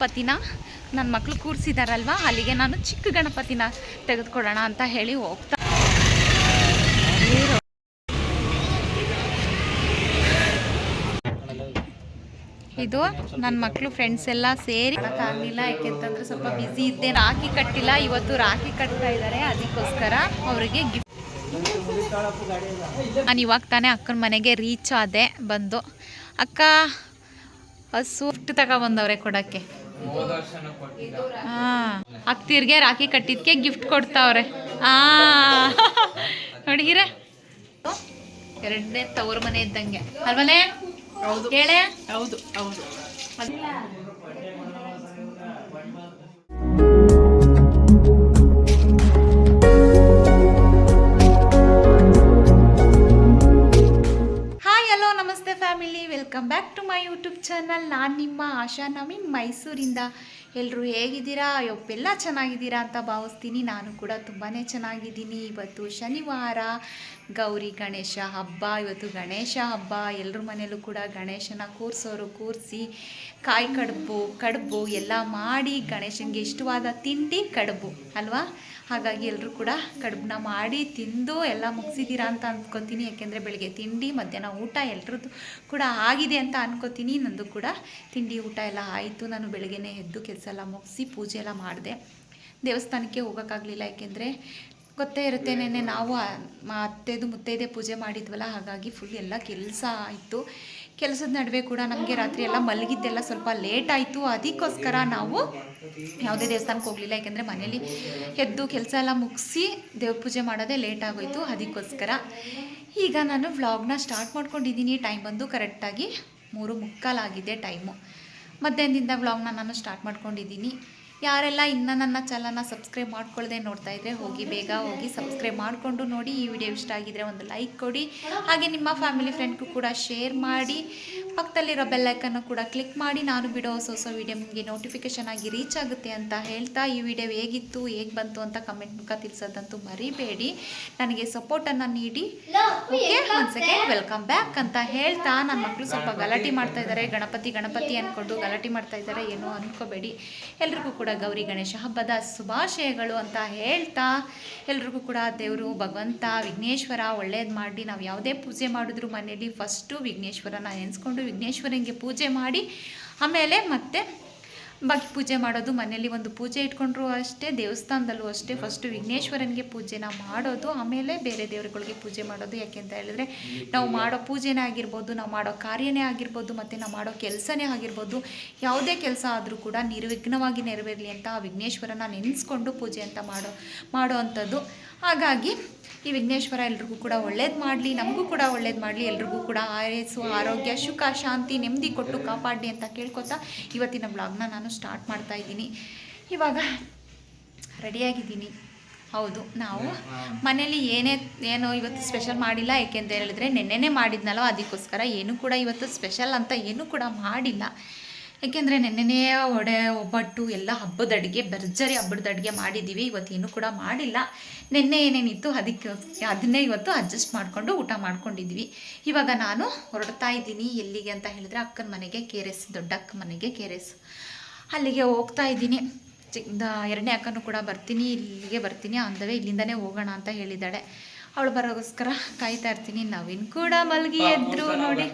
ಗಣಪತಿನ ನನ್ನ ಮಕ್ಕಳು ಕೂರಿಸಿದಾರಲ್ವ, ಅಲ್ಲಿಗೆ ನಾನು ಚಿಕ್ಕ ಗಣಪತಿನ ತೆಗೆದುಕೊಳ್ಳೋಣ ಅಂತ ಹೇಳಿ ಹೋಗ್ತಾ. ಇದು ನನ್ನ ಮಕ್ಕಳು ಫ್ರೆಂಡ್ಸ್ ಎಲ್ಲ ಸೇರಿ ಆಗಲಿಲ್ಲ, ಯಾಕೆಂತಂದ್ರೆ ಸ್ವಲ್ಪ ಬ್ಯುಸಿ ಇದ್ದೆ. ರಾಖಿ ಕಟ್ಟಿಲ್ಲ, ಇವತ್ತು ರಾಖಿ ಕಟ್ತಾ ಇದ್ದಾರೆ, ಅದಕ್ಕೋಸ್ಕರ ಅವರಿಗೆ ಗಿಫ್ಟ್. ನಾನು ಇವಾಗ ತಾನೇ ಅಕ್ಕನ ಮನೆಗೆ ರೀಚ್ ಆದೆ. ಬಂದು ಅಕ್ಕ ಹಸು ಗಿಫ್ಟ್ ತಗೊಬಂದವ್ರೆ ಕೊಡೋಕ್ಕೆ. ಅಕ್ತಿರ್ಗೆ ರಾಖಿ ಕಟ್ಟಿದ್ಕೆ ಗಿಫ್ಟ್ ಕೊಡ್ತಾವ್ರೆ. ನೋಡಿಗಿರೆ ಎರಡನೇ ತವ್ರ ಮನೆ ಇದ್ದಂಗೆ ಅಲ್ವನೇ? ಹೌದು ಹೇಳೆ. ಹೌದು ಹೌದು. ನಮಸ್ತೆ family, welcome back to my YouTube channel. ನಾನು ನಿಮ್ಮ ಆಶಾ ನವೀನ್, ಮೈಸೂರಿಂದ. ಎಲ್ಲರೂ ಹೇಗಿದ್ದೀರಾ? ಎಲ್ಲ ಚೆನ್ನಾಗಿದ್ದೀರಾ ಅಂತ ಭಾವಿಸ್ತೀನಿ. ನಾನು ಕೂಡ ತುಂಬಾ ಚೆನ್ನಾಗಿದ್ದೀನಿ. ಇವತ್ತು ಶನಿವಾರ, ಗೌರಿ ಗಣೇಶ ಹಬ್ಬ. ಇವತ್ತು ಗಣೇಶ ಹಬ್ಬ. ಎಲ್ಲರ ಮನೆಯಲ್ಲೂ ಕೂಡ ಗಣೇಶನ ಕೂರಿಸೋರು ಕೂರಿಸಿ ಕಾಯಿ ಕಡುಬು ಎಲ್ಲ ಮಾಡಿ, ಗಣೇಶನಿಗೆ ಇಷ್ಟವಾದ ತಿಂಡಿ ಕಡುಬು ಅಲ್ವಾ. ಹಾಗಾಗಿ ಎಲ್ಲರೂ ಕೂಡ ಕಡುಬನ್ನ ಮಾಡಿ ತಿಂದು ಎಲ್ಲ ಮುಗಿಸಿದ್ದೀರಾ ಅಂತ ಅಂದ್ಕೊತೀನಿ. ಯಾಕೆಂದರೆ ಬೆಳಗ್ಗೆ ತಿಂಡಿ, ಮಧ್ಯಾಹ್ನ ಊಟ ಎಲ್ಲರದ್ದು ಕೂಡ ಆಗಿದೆ ಅಂತ ಅನ್ಕೋತೀನಿ. ನಂದು ಕೂಡ ತಿಂಡಿ ಊಟ ಎಲ್ಲ ಆಯಿತು. ನಾನು ಬೆಳಗ್ಗೆನೇ ಎದ್ದು ಕೆಲಸ ಎಲ್ಲ ಮುಗಿಸಿ ಪೂಜೆ ಎಲ್ಲ ಮಾಡಿದೆ. ದೇವಸ್ಥಾನಕ್ಕೆ ಹೋಗೋಕ್ಕಾಗಲಿಲ್ಲ, ಯಾಕೆಂದರೆ ಗೊತ್ತೇ ಇರುತ್ತೆ, ನೆನ್ನೆ ನಾವು ಅತ್ತೆದು ಮುತ್ತೈದೆ ಪೂಜೆ ಮಾಡಿದ್ವಲ್ಲ, ಹಾಗಾಗಿ ಫುಲ್ ಎಲ್ಲ ಕೆಲಸ ಆಯಿತು. ಕೆಲಸದ ನಡುವೆ ಕೂಡ ನಮಗೆ ರಾತ್ರಿ ಎಲ್ಲ ಮಲಗಿದ್ದೆಲ್ಲ ಸ್ವಲ್ಪ ಲೇಟ್ ಆಯಿತು. ಅದಕ್ಕೋಸ್ಕರ ನಾವು ಯಾವುದೇ ದೇವಸ್ಥಾನಕ್ಕೆ ಹೋಗಲಿಲ್ಲ, ಯಾಕೆಂದರೆ ಮನೇಲಿ ಎದ್ದು ಕೆಲಸ ಎಲ್ಲ ಮುಗಿಸಿ ದೇವ್ರ ಪೂಜೆ ಮಾಡೋದೇ ಲೇಟ್ ಆಗೋಯಿತು. ಅದಕ್ಕೋಸ್ಕರ ಈಗ ನಾನು ವ್ಲಾಗ್ನ ಸ್ಟಾರ್ಟ್ ಮಾಡ್ಕೊಂಡಿದ್ದೀನಿ. ಟೈಮ್ ಬಂದು ಕರೆಕ್ಟಾಗಿ 3:45 ಆಗಿದೆ ಟೈಮು. ಮಧ್ಯಾಹ್ನದಿಂದ ವ್ಲಾಗ್ನ ನಾನು ಸ್ಟಾರ್ಟ್ ಮಾಡ್ಕೊಂಡಿದ್ದೀನಿ. ಯಾರೆಲ್ಲ ಇನ್ನೂ ನನ್ನ ಚಾನಲ್ನ ಸಬ್ಸ್ಕ್ರೈಬ್ ಮಾಡ್ಕೊಳ್ಳದೆ ನೋಡ್ತಾ ಇದ್ದರೆ ಬೇಗ ಹೋಗಿ ಸಬ್ಸ್ಕ್ರೈಬ್ ಮಾಡಿಕೊಂಡು ನೋಡಿ. ಈ ವಿಡಿಯೋ ಇಷ್ಟ ಆಗಿದ್ರೆ ಒಂದು ಲೈಕ್ ಕೊಡಿ, ಹಾಗೆ ನಿಮ್ಮ ಫ್ಯಾಮಿಲಿ ಫ್ರೆಂಡ್ಗೂ ಕೂಡ ಶೇರ್ ಮಾಡಿ. ಪಕ್ಕದಲ್ಲಿರೋ ಬೆಲ್ಲೈಕನ್ನು ಕೂಡ ಕ್ಲಿಕ್ ಮಾಡಿ, ನಾನು ಬಿಡೋ ಹೊಸ ವಿಡಿಯೋ ನಿಮಗೆ ನೋಟಿಫಿಕೇಷನ್ ಆಗಿ ರೀಚ್ ಆಗುತ್ತೆ ಅಂತ ಹೇಳ್ತಾ, ಈ ವಿಡಿಯೋ ಹೇಗಿತ್ತು, ಹೇಗೆ ಬಂತು ಅಂತ ಕಮೆಂಟ್ ಮೂಲಕ ತಿಳಿಸೋದಂತೂ ಮರಿಬೇಡಿ. ನನಗೆ ಸಪೋರ್ಟನ್ನು ನೀಡಿ. ಓಕೆ, ಒಂದು ಸೆಕೆಂಡ್ ವೆಲ್ಕಮ್ ಬ್ಯಾಕ್ ಅಂತ ಹೇಳ್ತಾ, ನನ್ನ ಮಕ್ಕಳು ಸ್ವಲ್ಪ ಗಲಾಟೆ ಮಾಡ್ತಾ ಇದ್ದಾರೆ. ಗಣಪತಿ ಅಂದ್ಕೊಂಡು ಗಲಾಟೆ ಮಾಡ್ತಾ ಇದ್ದಾರೆ, ಏನೋ ಅಂದ್ಕೋಬೇಡಿ. ಎಲ್ರಿಗೂ ಕೂಡ ಗೌರಿ ಗಣೇಶ ಹಬ್ಬದ ಶುಭಾಶಯಗಳು ಅಂತ ಹೇಳ್ತಾ, ಎಲ್ರಿಗೂ ಕೂಡ ದೇವರು ಭಗವಂತ ವಿಘ್ನೇಶ್ವರ ಒಳ್ಳೇದು ಮಾಡಿ. ನಾವು ಯಾವುದೇ ಪೂಜೆ ಮಾಡಿದ್ರು ಮನೆಯಲ್ಲಿ ಫಸ್ಟು ವಿಘ್ನೇಶ್ವರನ ನೆನೆಸ್ಕೊಂಡು ವಿಘ್ನೇಶ್ವರನಿಗೆ ಪೂಜೆ ಮಾಡಿ, ಆಮೇಲೆ ಮತ್ತೆ ಬಾಕಿ ಪೂಜೆ ಮಾಡೋದು. ಮನೆಯಲ್ಲಿ ಒಂದು ಪೂಜೆ ಇಟ್ಕೊಂಡ್ರು ಅಷ್ಟೇ, ದೇವಸ್ಥಾನದಲ್ಲೂ ಅಷ್ಟೇ ಫಸ್ಟು ವಿಘ್ನೇಶ್ವರನಿಗೆ ಪೂಜೆನ ಮಾಡೋದು, ಆಮೇಲೆ ಬೇರೆ ದೇವರುಗಳಿಗೆ ಪೂಜೆ ಮಾಡೋದು. ಯಾಕೆಂತ ಹೇಳಿದ್ರೆ ನಾವು ಮಾಡೋ ಪೂಜೆನೇ ಆಗಿರ್ಬೋದು, ನಾವು ಮಾಡೋ ಕಾರ್ಯನೇ ಆಗಿರ್ಬೋದು, ಮತ್ತು ನಾವು ಮಾಡೋ ಕೆಲಸನೇ ಆಗಿರ್ಬೋದು, ಯಾವುದೇ ಕೆಲಸ ಆದರೂ ಕೂಡ ನಿರ್ವಿಘ್ನವಾಗಿ ನೆರವೇರಲಿ ಅಂತ ಆ ವಿಘ್ನೇಶ್ವರನ ನೆನೆಸ್ಕೊಂಡು ಪೂಜೆ ಅಂತ ಮಾಡೋ ಅಂಥದ್ದು. ಹಾಗಾಗಿ ಈ ವಿಘ್ನೇಶ್ವರ ಎಲ್ರಿಗೂ ಕೂಡ ಒಳ್ಳೇದು ಮಾಡಲಿ, ನಮಗೂ ಕೂಡ ಒಳ್ಳೇದು ಮಾಡಲಿ. ಎಲ್ರಿಗೂ ಕೂಡ ಆಯಸ್ಸು, ಆರೋಗ್ಯ, ಸುಖ, ಶಾಂತಿ, ನೆಮ್ಮದಿ ಕೊಟ್ಟು ಕಾಪಾಡಲಿ ಅಂತ ಕೇಳ್ಕೊತಾ ಇವತ್ತಿನ ಬ್ಲಾಗ್ನ ನಾನು ಸ್ಟಾರ್ಟ್ ಮಾಡ್ತಾ ಇದ್ದೀನಿ. ಇವಾಗ ರೆಡಿಯಾಗಿದ್ದೀನಿ. ಹೌದು, ನಾವು ಮನೇಲಿ ಏನೋ ಇವತ್ತು ಸ್ಪೆಷಲ್ ಮಾಡಿಲ್ಲ. ಏಕೆಂತ ಹೇಳಿದ್ರೆ ನೆನ್ನೆನೇ ಮಾಡಿದ್ನಲ್ಲ, ಅದಕ್ಕೋಸ್ಕರ ಏನೂ ಕೂಡ ಇವತ್ತು ಸ್ಪೆಷಲ್ ಅಂತ ಏನೂ ಕೂಡ ಮಾಡಿಲ್ಲ. ಏಕೆಂದರೆ ನೆನ್ನೆನೇ ಒಬ್ಬಟ್ಟು ಎಲ್ಲ ಹಬ್ಬದ ಅಡುಗೆ, ಭರ್ಜರಿ ಹಬ್ಬದ ಅಡುಗೆ ಮಾಡಿದ್ದೀವಿ. ಇವತ್ತೇನು ಕೂಡ ಮಾಡಿಲ್ಲ. ನೆನ್ನೆ ಏನೇನಿತ್ತು ಅದನ್ನೇ ಇವತ್ತು ಅಡ್ಜಸ್ಟ್ ಮಾಡಿಕೊಂಡು ಊಟ ಮಾಡ್ಕೊಂಡಿದ್ವಿ. ಇವಾಗ ನಾನು ಹೊರಡ್ತಾ ಇದ್ದೀನಿ. ಎಲ್ಲಿಗೆ ಅಂತ ಹೇಳಿದ್ರೆ ಅಕ್ಕನ ಮನೆಗೆ, KRS, ದೊಡ್ಡ ಅಕ್ಕ ಮನೆಗೆ KRS, ಅಲ್ಲಿಗೆ ಹೋಗ್ತಾ ಇದ್ದೀನಿ. ಎರಡನೇ ಅಕ್ಕನೂ ಕೂಡ ಇಲ್ಲಿಗೆ ಬರ್ತೀನಿ ಅಂದವೇ, ಇಲ್ಲಿಂದನೇ ಹೋಗೋಣ ಅಂತ ಹೇಳಿದ್ದಾಳೆ. ಅವಳು ಬರೋಗೋಸ್ಕರ ಕಾಯ್ತಾ ಇರ್ತೀನಿ. ನವೀನ್ ಕೂಡ ಮಲಗಿ ಎದ್ರು ನೋಡಿ,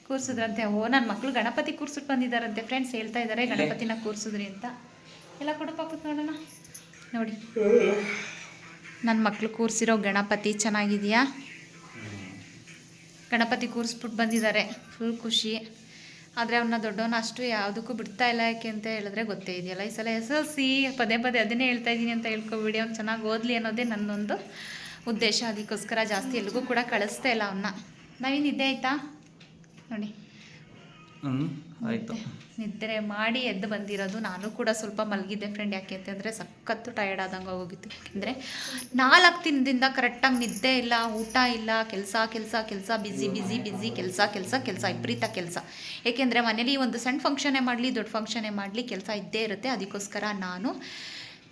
ಕೂರಿಸಿದ್ರಂತೆ. ನನ್ನ ಮಕ್ಕಳು ಗಣಪತಿ ಕೂರ್ಸಿಟ್ಟು ಬಂದಿದ್ದಾರಂತೆ. ಫ್ರೆಂಡ್ಸ್ ಹೇಳ್ತಾ ಇದ್ದಾರೆ ಗಣಪತಿನ ಕೂರಿಸಿದ್ರಿ ಅಂತ. ಎಲ್ಲ ಕೂಡ ಪಾಕತ್ ನೋಡೋಣ. ನೋಡಿ, ನನ್ನ ಮಕ್ಕಳು ಕೂರಿಸಿರೋ ಗಣಪತಿ ಚೆನ್ನಾಗಿದೆಯಾ? ಗಣಪತಿ ಕೂರಿಸ್ಬಿಟ್ಟು ಬಂದಿದ್ದಾರೆ, ಫುಲ್ ಖುಷಿ. ಆದರೆ ಅವನ್ನ ದೊಡ್ಡವನ್ನ ಅಷ್ಟು ಯಾವುದಕ್ಕೂ ಬಿಡ್ತಾ ಇಲ್ಲ. ಯಾಕೆ ಅಂತ ಹೇಳಿದ್ರೆ ಗೊತ್ತೇ ಇದೆಯಲ್ಲ, ಈ ಸಲ SLC ಪದೇ ಅದನ್ನೇ ಹೇಳ್ತಾ ಇದ್ದೀನಿ ಅಂತ ಹೇಳ್ಕೊಬಿಡಿ. ಅವ್ನು ಚೆನ್ನಾಗಿ ಓದಲಿ ಅನ್ನೋದೇ ನನ್ನೊಂದು ಉದ್ದೇಶ. ಅದಕ್ಕೋಸ್ಕರ ಜಾಸ್ತಿ ಎಲ್ಲಿಗೂ ಕೂಡ ಕಳಿಸ್ತಾ ಇಲ್ಲ ಅವನ್ನ. ನಾವೇನು ನಿದ್ದೆ ಆಯಿತಾ ನೋಡಿ, ಆಯಿತು. ನಿದ್ರೆ ಮಾಡಿ ಎದ್ದು ಬಂದಿರೋದು. ನಾನು ಕೂಡ ಸ್ವಲ್ಪ ಮಲಗಿದ್ದೆ ಫ್ರೆಂಡ್. ಯಾಕೆ ಅಂತಂದರೆ ಸಖತ್ತು ಟಯರ್ಡ್ ಆದಂಗೆ ಹೋಗಿತ್ತು. ಯಾಕೆಂದರೆ 4 ದಿನದಿಂದ ಕರೆಕ್ಟಾಗಿ ನಿದ್ದೆ ಇಲ್ಲ, ಊಟ ಇಲ್ಲ, ಕೆಲಸ ಬಿಸಿ, ಕೆಲಸ ವಿಪರೀತ ಕೆಲಸ. ಏಕೆಂದರೆ ಮನೇಲಿ ಒಂದು ಸಣ್ಣ ಫಂಕ್ಷನ್ನೇ ಮಾಡಲಿ, ದೊಡ್ಡ ಫಂಕ್ಷನ್ನೇ ಮಾಡಲಿ, ಕೆಲಸ ಇದ್ದೇ ಇರುತ್ತೆ. ಅದಕ್ಕೋಸ್ಕರ ನಾನು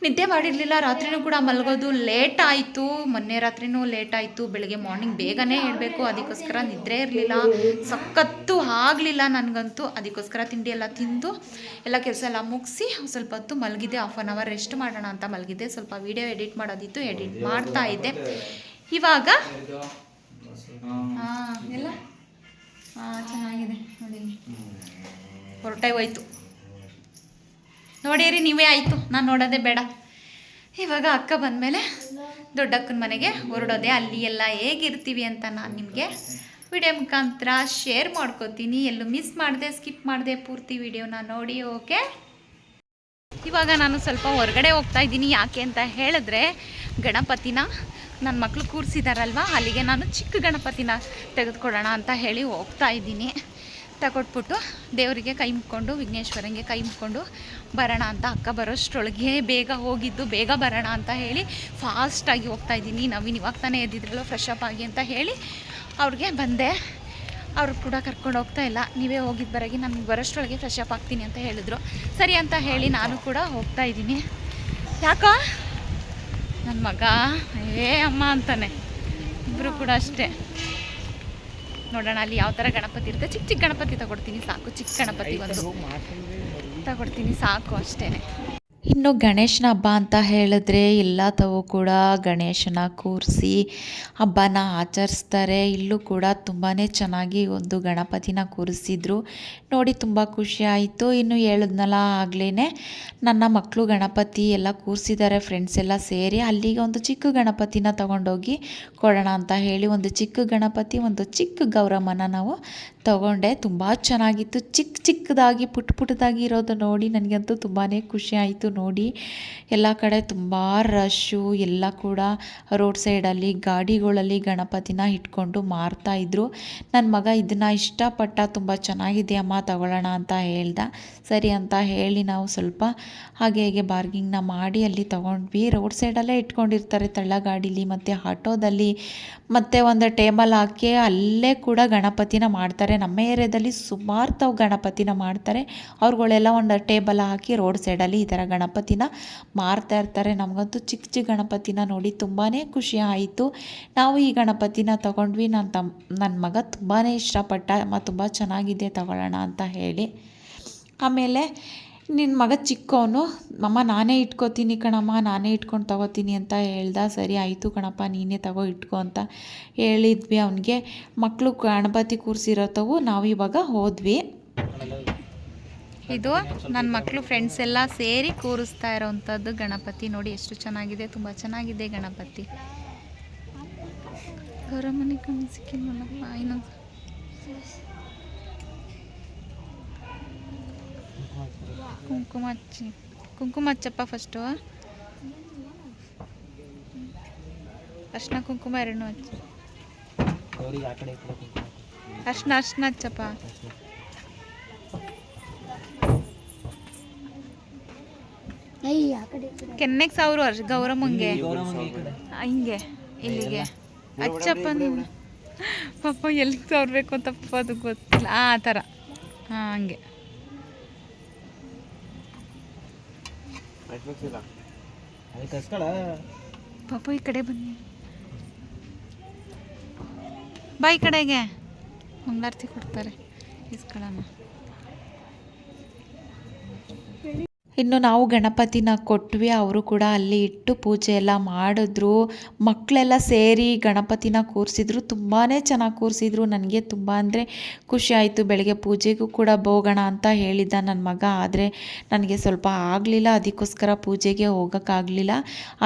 ನಿದ್ದೆ ಮಾಡಿರಲಿಲ್ಲ. ರಾತ್ರಿನೂ ಕೂಡ ಮಲಗೋದು ಲೇಟ್ ಆಯಿತು. ಮೊನ್ನೆ ರಾತ್ರಿನೂ ಲೇಟ್ ಆಯಿತು. ಬೆಳಗ್ಗೆ ಮಾರ್ನಿಂಗ್ ಬೇಗನೆ ಹೇಳಬೇಕು. ಅದಕ್ಕೋಸ್ಕರ ನಿದ್ರೆ ಇರಲಿಲ್ಲ. ಸಖತ್ತು ಆಗಲಿಲ್ಲ ನನಗಂತೂ. ಅದಕ್ಕೋಸ್ಕರ ತಿಂಡಿ ಎಲ್ಲ ತಿಂದು ಎಲ್ಲ ಕೆಲಸ ಎಲ್ಲ ಮುಗಿಸಿ ಸ್ವಲ್ಪ ಹೊತ್ತು ಮಲಗಿದ್ದೆ. 1/2 ಅವರ್ ರೆಸ್ಟ್ ಮಾಡೋಣ ಅಂತ ಮಲಗಿದ್ದೆ. ಸ್ವಲ್ಪ ವೀಡಿಯೋ ಎಡಿಟ್ ಮಾಡೋದಿತ್ತು, ಎಡಿಟ್ ಮಾಡ್ತಾ ಇದ್ದೆ. ಇವಾಗ ಎಲ್ಲ ಚೆನ್ನಾಗಿದೆ ನೋಡಿ. ಹೊರಟೆ ಹೋಯ್ತು ನೋಡಿರಿ ನೀವೇ. ಆಯಿತು, ನಾನು ನೋಡೋದೇ ಬೇಡ. ಇವಾಗ ಅಕ್ಕ ಬಂದಮೇಲೆ ದೊಡ್ಡಕ್ಕನ ಮನೆಗೆ ಹೊರಡೋದೆ. ಅಲ್ಲಿ ಎಲ್ಲ ಹೇಗಿರ್ತೀವಿ ಅಂತ ನಾನು ನಿಮಗೆ ವಿಡಿಯೋ ಮುಖಾಂತರ ಶೇರ್ ಮಾಡ್ಕೋತೀನಿ. ಎಲ್ಲೂ ಮಿಸ್ ಮಾಡಿದೆ, ಸ್ಕಿಪ್ ಮಾಡಿದೆ, ಪೂರ್ತಿ ವಿಡಿಯೋನ ನೋಡಿ. ಓಕೆ, ಇವಾಗ ನಾನು ಸ್ವಲ್ಪ ಹೊರಗಡೆ ಹೋಗ್ತಾ ಇದ್ದೀನಿ. ಯಾಕೆ ಅಂತ ಹೇಳಿದ್ರೆ ಗಣಪತಿನ ನನ್ನ ಮಕ್ಕಳು ಕೂರಿಸಿದಾರಲ್ವ, ಅಲ್ಲಿಗೆ ನಾನು ಚಿಕ್ಕ ಗಣಪತಿನ ತೆಗೆದುಕೊಡೋಣ ಅಂತ ಹೇಳಿ ಹೋಗ್ತಾ ಇದ್ದೀನಿ. ತಗೊಟ್ಬಿಟ್ಟು ದೇವರಿಗೆ ಕೈ ಮುಕ್ಕೊಂಡು, ವಿಘ್ನೇಶ್ವರಂಗೆ ಕೈ ಮುಕ್ಕೊಂಡು ಬರೋಣ ಅಂತ. ಅಕ್ಕ ಬರೋಷ್ಟರೊಳಗೆ ಬೇಗ ಹೋಗಿದ್ದು, ಬೇಗ ಬರೋಣ ಅಂತ ಹೇಳಿ ಫಾಸ್ಟಾಗಿ ಹೋಗ್ತಾ ಇದ್ದೀನಿ. ನವೀನ್ ಇವಾಗ ತಾನೇ ಎದ್ದಿದ್ರಲ್ಲೋ, ಫ್ರೆಶ್ ಅಪ್ ಆಗಿ ಅಂತ ಹೇಳಿ ಅವ್ರಿಗೆ ಬಂದೆ. ಅವ್ರು ಕೂಡ ಕರ್ಕೊಂಡು ಹೋಗ್ತಾ ಇಲ್ಲ, ನೀವೇ ಹೋಗಿದ್ದು ಬರೋಗಿ, ನನಗೆ ಬರೋಷ್ಟರೊಳಗೆ ಫ್ರೆಶ್ ಅಪ್ ಆಗ್ತೀನಿ ಅಂತ ಹೇಳಿದ್ರು. ಸರಿ ಅಂತ ಹೇಳಿ ನಾನು ಕೂಡ ಹೋಗ್ತಾ ಇದ್ದೀನಿ. ಯಾಕೋ ನನ್ನ ಮಗ ಅಮ್ಮ ಅಂತಾನೆ, ಇಬ್ಬರು ಕೂಡ ಅಷ್ಟೇ. ನೋಡೋಣ ಅಲ್ಲಿ ಯಾವ ಥರ ಗಣಪತಿ ಇರುತ್ತೆ. ಚಿಕ್ಕ ಚಿಕ್ಕ ಗಣಪತಿ ತಗೊಡ್ತೀನಿ ಸಾಕು. ಚಿಕ್ಕ ಗಣಪತಿ ಒಂದು ತಗೊಡ್ತೀನಿ ಸಾಕು ಅಷ್ಟೇ. ಇನ್ನು ಗಣೇಶನ ಹಬ್ಬ ಅಂತ ಹೇಳಿದ್ರೆ ಎಲ್ಲ ತಾವು ಕೂಡ ಗಣೇಶನ ಕೂರಿಸಿ ಹಬ್ಬನ ಆಚರಿಸ್ತಾರೆ. ಇಲ್ಲೂ ಕೂಡ ತುಂಬಾ ಚೆನ್ನಾಗಿ ಒಂದು ಗಣಪತಿನ ಕೂರಿಸಿದ್ರು ನೋಡಿ, ತುಂಬ ಖುಷಿ ಆಯಿತು. ಇನ್ನು ಹೇಳಿದ್ನಲ್ಲ ಆಗಲೇ ನನ್ನ ಮಕ್ಕಳು ಗಣಪತಿ ಎಲ್ಲ ಕೂರಿಸಿದ್ದಾರೆ, ಫ್ರೆಂಡ್ಸ್ ಎಲ್ಲ ಸೇರಿ. ಅಲ್ಲಿಗೆ ಒಂದು ಚಿಕ್ಕ ಗಣಪತಿನ ತಗೊಂಡೋಗಿ ಕೊಡೋಣ ಅಂತ ಹೇಳಿ ಒಂದು ಚಿಕ್ಕ ಗಣಪತಿ, ಒಂದು ಚಿಕ್ಕ ಗೌರಮ್ಮನ ನಾವು ತಗೊಂಡೆ. ತುಂಬ ಚೆನ್ನಾಗಿತ್ತು. ಚಿಕ್ಕ ಚಿಕ್ಕದಾಗಿ ಪುಟ್ಟದಾಗಿ ಇರೋದು ನೋಡಿ ನನಗಂತೂ ತುಂಬಾ ಖುಷಿ ಆಯಿತು. ನೋಡಿ ಎಲ್ಲ ಕಡೆ ತುಂಬ ರಶ್ಶು, ಎಲ್ಲ ಕೂಡ ರೋಡ್ ಸೈಡಲ್ಲಿ ಗಾಡಿಗಳಲ್ಲಿ ಗಣಪತಿನ ಇಟ್ಕೊಂಡು ಮಾರ್ತಾಯಿದ್ರು. ನನ್ನ ಮಗ ಇದನ್ನು ಇಷ್ಟಪಟ್ಟ, ತುಂಬ ಚೆನ್ನಾಗಿದೆ ಅಮ್ಮ ತಗೊಳ್ಳೋಣ ಅಂತ ಹೇಳ್ದ. ಸರಿ ಅಂತ ಹೇಳಿ ನಾವು ಸ್ವಲ್ಪ ಹಾಗೆ ಹೇಗೆ ಬಾರ್ಗಿಂಗ್ನ ಮಾಡಿ ಅಲ್ಲಿ ತೊಗೊಂಡ್ವಿ. ರೋಡ್ ಸೈಡಲ್ಲೇ ಇಟ್ಕೊಂಡಿರ್ತಾರೆ, ತಳ್ಳಗಾಡೀಲಿ ಮತ್ತು ಆಟೋದಲ್ಲಿ, ಮತ್ತು ಒಂದು ಟೇಬಲ್ ಹಾಕಿ ಅಲ್ಲೇ ಕೂಡ ಗಣಪತಿನ ಮಾಡ್ತಾರೆ. ನಮ್ಮ ಏರಿಯಾದಲ್ಲಿ ಸುಮಾರು ತಾವು ಗಣಪತಿನ ಮಾಡ್ತಾರೆ. ಅವ್ರುಗಳೆಲ್ಲ ಒಂದು ಟೇಬಲ್ ಹಾಕಿ ರೋಡ್ ಸೈಡಲ್ಲಿ ಈ ಥರ ಗಣಪತಿನ ಮಾರ್ತಾ ಇರ್ತಾರೆ. ನಮಗಂತೂ ಚಿಕ್ಕ ಚಿಕ್ಕ ಗಣಪತಿನ ನೋಡಿ ತುಂಬಾ ಖುಷಿ ಆಯಿತು. ನಾವು ಈ ಗಣಪತಿನ ತೊಗೊಂಡ್ವಿ. ನನ್ನ ಮಗ ತುಂಬಾ ಇಷ್ಟಪಟ್ಟ, ಅಮ್ಮ ತುಂಬ ಚೆನ್ನಾಗಿದೆ ತಗೊಳ್ಳೋಣ ಅಂತ ಹೇಳಿ. ಆಮೇಲೆ ನಿನ್ನ ಮಗ ಚಿಕ್ಕವನು, ಅಮ್ಮ ನಾನೇ ಇಟ್ಕೋತೀನಿ ಕಣಮ್ಮ, ನಾನೇ ಇಟ್ಕೊಂಡು ತಗೋತೀನಿ ಅಂತ ಹೇಳ್ದ. ಸರಿ ಆಯಿತು ಕಣಪ್ಪ, ನೀನೇ ತಗೋ ಇಟ್ಕೊ ಅಂತ ಹೇಳಿದ್ವಿ ಅವನಿಗೆ. ಮಕ್ಕಳು ಗಣಪತಿ ಕೂರಿಸಿರೋತವು. ನಾವು ಇವಾಗ ಹೋದ್ವಿ. ಇದು ನನ್ನ ಮಕ್ಕಳು ಫ್ರೆಂಡ್ಸ್ ಎಲ್ಲ ಸೇರಿ ಕೂರಿಸ್ತಾ ಇರೋವಂಥದ್ದು ಗಣಪತಿ. ನೋಡಿ ಎಷ್ಟು ಚೆನ್ನಾಗಿದೆ, ತುಂಬ ಚೆನ್ನಾಗಿದೆ ಗಣಪತಿ. ಗೌರಮ್ಮನೆ ಕಣ್ಣು ಸಿಕ್ಕಿಲ್ವಲ್ಲಪ್ಪ. ಇನ್ನೊಂದು ಕುಂಕುಮ ಹಚ್ಚಪ್ಪ ಫಸ್ಟು. ಅರ್ಶಿನ ಕುಂಕುಮ ಎರಡನ್ನೂ ಹಚ್ಚಿ. ಅರ್ಶಿನ ಹಚ್ಚಪ್ಪ. ಕೆನ್ನೆಗೆ ಸಾವಿರ ಗೌರಮ್ಮಂಗೆ ಹಿಂಗೆ ಇಲ್ಲಿಗೆ ಹಚ್ಚಪ್ಪ. ನೀನು ಪಾಪ ಎಲ್ಲಿಗೆ ಸಾವಿರಬೇಕು ಅಂತ ಪಾಪ ಅದು ಗೊತ್ತಿಲ್ಲ. ಆ ಥರ ಹಂಗೆ ಪಾಪ ಈ ಕಡೆ ಬನ್ನಿ, ಬಾ ಈ ಕಡೆಗೆ. ಮಂಗಳಾರತಿ ಕೊಡ್ತಾರೆ, ಇಸ್ಕೊಳ್ಳೋಣ. ಇನ್ನು ನಾವು ಗಣಪತಿನ ಕೊಟ್ವಿ. ಅವರು ಕೂಡ ಅಲ್ಲಿ ಇಟ್ಟು ಪೂಜೆ ಎಲ್ಲ ಮಾಡಿದ್ರು. ಮಕ್ಕಳೆಲ್ಲ ಸೇರಿ ಗಣಪತಿನ ಕೂರಿಸಿದ್ರು. ತುಂಬಾ ಚೆನ್ನಾಗಿ ಕೂರಿಸಿದ್ರು. ನನಗೆ ತುಂಬ ಅಂದರೆ ಖುಷಿ ಆಯಿತು. ಬೆಳಗ್ಗೆ ಪೂಜೆಗೂ ಕೂಡ ಹೋಗೋಣ ಅಂತ ಹೇಳಿದ್ದ ನನ್ನ ಮಗ, ಆದರೆ ನನಗೆ ಸ್ವಲ್ಪ ಆಗಲಿಲ್ಲ, ಅದಕ್ಕೋಸ್ಕರ ಪೂಜೆಗೆ ಹೋಗೋಕ್ಕಾಗಲಿಲ್ಲ.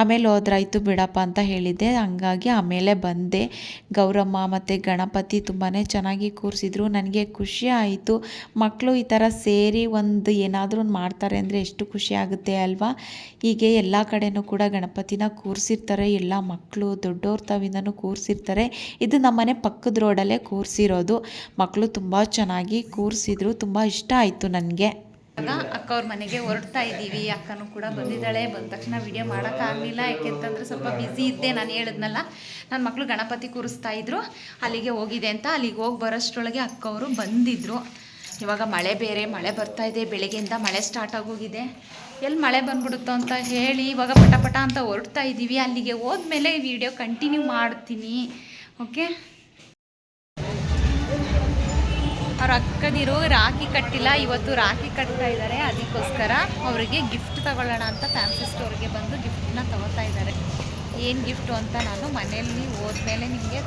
ಆಮೇಲೆ ಹೋದ್ರಾಯ್ತು ಬಿಡಪ್ಪ ಅಂತ ಹೇಳಿದ್ದೆ. ಹಂಗಾಗಿ ಆಮೇಲೆ ಬಂದೆ. ಗೌರಮ್ಮ ಮತ್ತು ಗಣಪತಿ ತುಂಬಾ ಚೆನ್ನಾಗಿ ಕೂರಿಸಿದ್ರು. ನನಗೆ ಖುಷಿ ಆಯಿತು. ಮಕ್ಕಳು ಈ ಥರ ಸೇರಿ ಒಂದು ಏನಾದರೂ ಮಾಡ್ತಾರೆ ಅಂದರೆ ಎಷ್ಟು ಖುಷಿ ಆಗುತ್ತೆ ಅಲ್ವಾ. ಹೀಗೆ ಎಲ್ಲ ಕಡೆನೂ ಕೂಡ ಗಣಪತಿನ ಕೂರಿಸಿರ್ತಾರೆ. ಎಲ್ಲ ಮಕ್ಕಳು ದೊಡ್ಡವ್ರ ತಾವಿಂದನೂ ಕೂರಿಸಿರ್ತಾರೆ. ಇದು ನಮ್ಮನೆ ಪಕ್ಕದ ರೋಡಲ್ಲೇ ಕೂರಿಸಿರೋದು. ಮಕ್ಕಳು ತುಂಬ ಚೆನ್ನಾಗಿ ಕೂರಿಸಿದ್ರು. ತುಂಬ ಇಷ್ಟ ಆಯಿತು ನನಗೆ. ಅಕ್ಕ ಅವ್ರ ಮನೆಗೆ ಹೊರಡ್ತಾ ಇದ್ದೀವಿ. ಅಕ್ಕನೂ ಕೂಡ ಬಂದಿದ್ದಾಳೆ. ಬಂದ ತಕ್ಷಣ ವಿಡಿಯೋ ಮಾಡೋಕ್ಕಾಗಲಿಲ್ಲ, ಯಾಕೆಂತಂದರೆ ಸ್ವಲ್ಪ ಬ್ಯುಸಿ ಇದ್ದೆ. ನಾನು ಹೇಳಿದ್ನಲ್ಲ, ನನ್ನ ಮಕ್ಕಳು ಗಣಪತಿ ಕೂರಿಸ್ತಾ ಇದ್ರು, ಅಲ್ಲಿಗೆ ಹೋಗಿದೆ ಅಂತ. ಅಲ್ಲಿಗೆ ಹೋಗಿ ಬರೋಷ್ಟರೊಳಗೆ ಅಕ್ಕ ಅವರು ಬಂದಿದ್ದರು. ಇವಾಗ ಮಳೆ ಬೇರೆ, ಮಳೆ ಬರ್ತಾ ಇದೆ, ಬೆಳಗ್ಗೆಯಿಂದ ಮಳೆ ಸ್ಟಾರ್ಟ್ ಆಗೋಗಿದೆ. ಎಲ್ಲಿ ಮಳೆ ಬಂದ್ಬಿಡುತ್ತೋ ಅಂತ ಹೇಳಿ ಇವಾಗ ಪಟ ಅಂತ ಹೊರಡ್ತಾ ಇದ್ದೀವಿ. ಅಲ್ಲಿಗೆ ಹೋದ್ಮೇಲೆ ವಿಡಿಯೋ ಕಂಟಿನ್ಯೂ ಮಾಡ್ತೀನಿ. ಓಕೆ, ಅವ್ರ ಅಕ್ಕದಿರು ರಾಖಿ ಕಟ್ಟಿಲ್ಲ, ಇವತ್ತು ರಾಖಿ ಕಟ್ತಾ ಇದ್ದಾರೆ. ಅದಕ್ಕೋಸ್ಕರ ಅವರಿಗೆ ಗಿಫ್ಟ್ ತಗೊಳ್ಳೋಣ ಅಂತ ಫ್ಯಾನ್ಸಿ ಸ್ಟೋರ್ಗೆ ಬಂದು ಗಿಫ್ಟನ್ನ ತಗೋತಾ ಇದ್ದಾರೆ. ಏನು ಗಿಫ್ಟು ಅಂತ ನಾನು ಮನೆಯಲ್ಲಿ ಹೋದ್ಮೇಲೆ ನಿಮಗೆ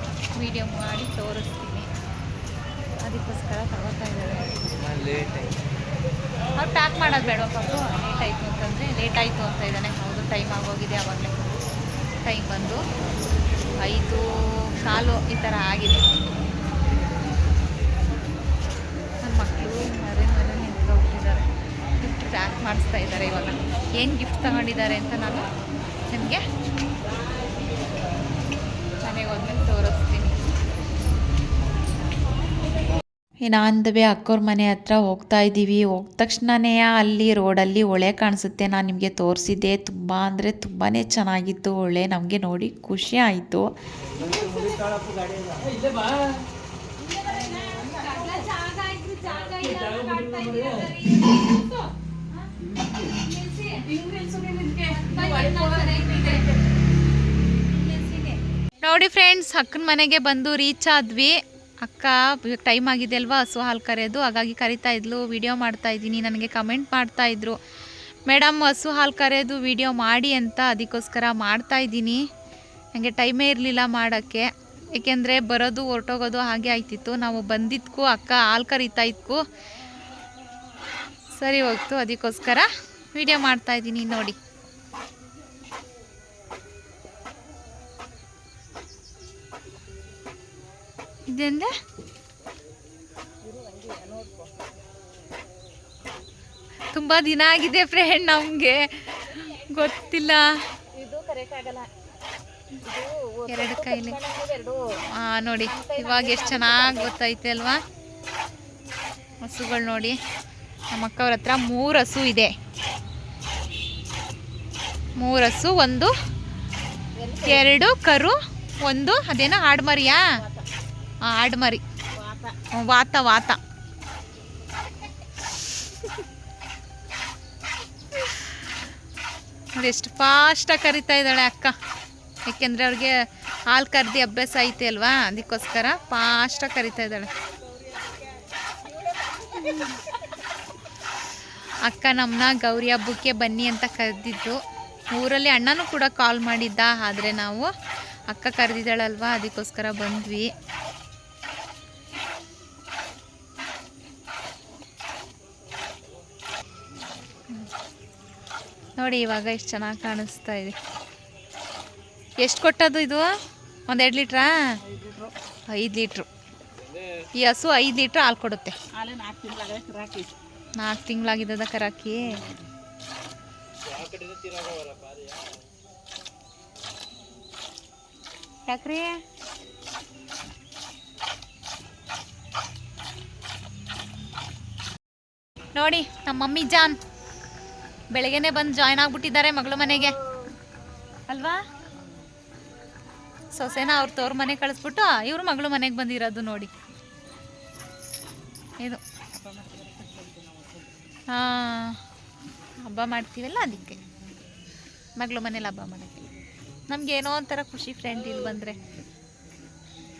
ವಿಡಿಯೋ ಮಾಡಿ ತೋರಿಸ್ತೀನಿ. ಅದಕ್ಕೋಸ್ಕರ ತಗೋತಾ ಇದ್ದಾರೆ. ಅವ್ರು ಪ್ಯಾಕ್ ಮಾಡೋದು ಬೇಡ ಪಾಪು, ಲೇಟ್ ಆಯಿತು ಅಂತಂದರೆ ಲೇಟ್ ಆಯಿತು ಅಂತ ಇದ್ದಾನೆ. ಹೌದು, ಟೈಮ್ ಆಗೋಗಿದೆ. ಆವಾಗಲೇ ಟೈಮ್ ಬಂದು 5:15 ಈ ಥರ ಆಗಿದೆ. ನನ್ನ ಮಕ್ಕಳು ಮರೆ ನಿಂತ್ಕೊಬಿಟ್ಟಿದ್ದಾರೆ. ಗಿಫ್ಟ್ ಪ್ಯಾಕ್ ಮಾಡಿಸ್ತಾ ಇದ್ದಾರೆ. ಇವಾಗ ಏನು ಗಿಫ್ಟ್ ತಗೊಂಡಿದ್ದಾರೆ ಅಂತ ನಾನು ನಿಮಗೆ ಮನೆಗೆ ಹೋದ್ಮೇಲೆ ತೋರಿಸ್ತೀನಿ. ನಾಂದವೇ ಅಕ್ಕೋರ ಮನೆ ಹತ್ರ ಹೋಗ್ತಾ ಇದ್ದೀವಿ. ಹೋದ ತಕ್ಷಣವೇ ಅಲ್ಲಿ ರೋಡಲ್ಲಿ ಹೊಳೆ ಕಾಣಿಸುತ್ತೆ. ನಾನು ನಿಮಗೆ ತೋರಿಸಿದ್ದೆ. ತುಂಬ ಅಂದರೆ ತುಂಬಾ ಚೆನ್ನಾಗಿತ್ತು ಹೊಳೆ. ನಮಗೆ ನೋಡಿ ಖುಷಿ ಆಯಿತು. ನೋಡಿ ಫ್ರೆಂಡ್ಸ್, ಅಕ್ಕನ ಮನೆಗೆ ಬಂದು ರೀಚ್ ಆದ್ವಿ. ಅಕ್ಕ ಟೈಮ್ ಆಗಿದೆ ಅಲ್ವಾ, ಹಸು ಹಾಲು ಕರೆಯೋದು, ಹಾಗಾಗಿ ಕರಿತಾ ಇದ್ಲು. ವಿಡಿಯೋ ಮಾಡ್ತಾ ಇದ್ದೀನಿ. ನನಗೆ ಕಮೆಂಟ್ ಮಾಡ್ತಾ ಇದ್ರು, ಮೇಡಮ್ ಹಸು ಹಾಲು ಕರೆಯೋದು ವಿಡಿಯೋ ಮಾಡಿ ಅಂತ. ಅದಕ್ಕೋಸ್ಕರ ಮಾಡ್ತಾ ಇದ್ದೀನಿ. ನನಗೆ ಟೈಮೇ ಇರಲಿಲ್ಲ ಮಾಡೋಕ್ಕೆ, ಏಕೆಂದರೆ ಬರೋದು ಹೊರಟೋಗೋದು ಹಾಗೆ ಆಯ್ತಿತ್ತು. ನಾವು ಬಂದಿದ್ದಕ್ಕೂ ಅಕ್ಕ ಹಾಲು ಕರಿತಾ ಇದ್ಕು ಸರಿ ಹೋಗ್ತು. ಅದಕ್ಕೋಸ್ಕರ ವಿಡಿಯೋ ಮಾಡ್ತಾ ಇದ್ದೀನಿ. ನೋಡಿ, ಇದಂದ್ರೆ ತುಂಬ ದಿನ ಆಗಿದೆ ಫ್ರೆಂಡ್, ನಮಗೆ ಗೊತ್ತಿಲ್ಲ. ಎರಡು ಕೈಲಿ ನೋಡಿ ಇವಾಗ ಎಷ್ಟು ಚೆನ್ನಾಗಿ ಗೊತ್ತೈತೆ ಅಲ್ವಾ. ಹಸುಗಳು ನೋಡಿ, ನಮ್ಮ ಅಕ್ಕವ್ರ ಹತ್ರ 3 ಹಸು ಇದೆ. 3 ಹಸು, 1 2 ಕರು, 1 ಅದೇನೋ ಆಡ್ಮರಿಯಾ, ಆಡ್ಮರಿ, ವಾತ ನೋಡಿ ಎಷ್ಟು ಫಾಸ್ಟಾಗಿ ಕರಿತಾ ಇದ್ದಾಳೆ ಅಕ್ಕ. ಏಕೆಂದರೆ ಅವ್ರಿಗೆ ಹಾಲು ಕರ್ದು ಅಭ್ಯಾಸ ಐತೆ ಅಲ್ವಾ, ಅದಕ್ಕೋಸ್ಕರ ಫಾಸ್ಟಾಗಿ ಕರಿತಾ ಇದ್ದಾಳೆ. ಅಕ್ಕ ನಮ್ಮನ್ನ ಗೌರಿ ಹಬ್ಬಕ್ಕೆ ಬನ್ನಿ ಅಂತ ಕರೆದಿದ್ದು. ಊರಲ್ಲಿ ಅಣ್ಣನೂ ಕೂಡ ಕಾಲ್ ಮಾಡಿದ್ದ, ಆದರೆ ನಾವು ಅಕ್ಕ ಕರೆದಿದ್ದಾಳಲ್ವ ಅದಕ್ಕೋಸ್ಕರ ಬಂದ್ವಿ. ನೋಡಿ ಇವಾಗ ಎಷ್ಟು ಚೆನ್ನಾಗಿ ಕಾಣಿಸ್ತಾ ಇದೆ. ಎಷ್ಟು ಕೊಟ್ಟದು ಇದು? 1-2 ಲೀಟ್ರಾ? 5 ಲೀಟ್ರು. ಈ ಹಸು 5 ಲೀಟ್ರ್ ಹಾಲು ಕೊಡುತ್ತೆ. 4 ತಿಂಗಳಾಗಿದ್ದದ ಕರಾಕಿ. ಯಾಕ್ರಿ ನೋಡಿ, ನಮ್ಮ ಮಮ್ಮಿ ಜಾನ್ ಬೆಳಗ್ಗೆನೆ ಬಂದು ಜಾಯ್ನ್ ಆಗ್ಬಿಟ್ಟಿದ್ದಾರೆ ಮಗಳ ಮನೆಗೆ ಅಲ್ವಾ. ಸೊಸೆನ ಅವ್ರ ತೋರ್ ಮನೆ ಕಳಿಸ್ಬಿಟ್ಟು ಇವರು ಮಗಳು ಮನೆಗೆ ಬಂದಿರೋದು ನೋಡಿ. ಇದು ಹಬ್ಬ ಮಾಡ್ತೀವಲ್ಲ ಅದಕ್ಕೆ ಮಗಳು ಮನೇಲಿ ಹಬ್ಬ ಮಾಡೋಕ್ಕೆ ನಮ್ಗೆ ಏನೋ ಒಂಥರ ಖುಷಿ ಫ್ರೆಂಡ್. ಇಲ್ಲಿ ಬಂದರೆ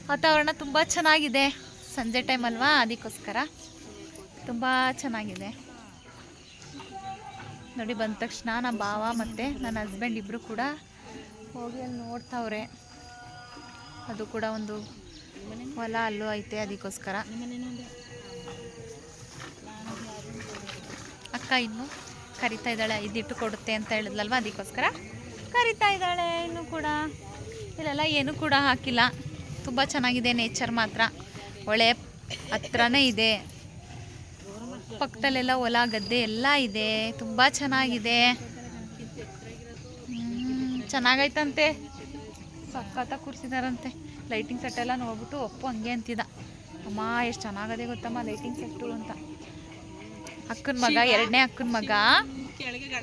ವಾತಾವರಣ ತುಂಬ ಚೆನ್ನಾಗಿದೆ, ಸಂಜೆ ಟೈಮ್ ಅಲ್ವಾ, ಅದಕ್ಕೋಸ್ಕರ ತುಂಬ ಚೆನ್ನಾಗಿದೆ ನೋಡಿ. ಬಂದ ತಕ್ಷಣ ನಮ್ಮ ಭಾವ ಮತ್ತು ನನ್ನ ಹಸ್ಬೆಂಡ್ ಇಬ್ಬರು ಕೂಡ ಹೋಗಿ ಅಲ್ಲಿ ನೋಡ್ತಾವ್ರೆ. ಅದು ಕೂಡ ಒಂದು ಹೊಲ ಅಲ್ಲೂ ಐತೆ, ಅದಕ್ಕೋಸ್ಕರ. ಅಕ್ಕ ಇನ್ನು ಕರಿತಾ ಇದ್ದಾಳೆ, 5 ಲೀಟ್ರ್ ಕೊಡುತ್ತೆ ಅಂತ ಹೇಳಿದ್ಲಲ್ವ, ಅದಕ್ಕೋಸ್ಕರ ಕರಿತಾ ಇದ್ದಾಳೆ. ಇನ್ನು ಕೂಡ ಇಲ್ಲೆಲ್ಲ ಏನೂ ಕೂಡ ಹಾಕಿಲ್ಲ. ತುಂಬ ಚೆನ್ನಾಗಿದೆ ನೇಚರ್ ಮಾತ್ರ. ಹೊಳೆ ಹತ್ರನೇ ಇದೆ, ಪಕ್ಕದಲ್ಲೆಲ್ಲ ಹೊಲ ಗದ್ದೆ ಎಲ್ಲ ಇದೆ, ತುಂಬ ಚೆನ್ನಾಗಿದೆ. ಚೆನ್ನಾಗೈತಂತೆ, ಸಖತ್ತಾಗಿ ಕೂರಿಸಿದಾರಂತೆ. ಲೈಟಿಂಗ್ ಸೆಟ್ ಎಲ್ಲ ನೋಡ್ಬಿಟ್ಟು ಒಪ್ಪು ಹಂಗೆ ಅಂತಿದ್ದ, ಅಮ್ಮ ಎಷ್ಟು ಚೆನ್ನಾಗದೆ ಗೊತ್ತಮ್ಮ ಲೈಟಿಂಗ್ ಸೆಟ್ಟು ಅಂತ. ಅಕ್ಕನ ಮಗ, 2ನೇ ಅಕ್ಕನ ಮಗ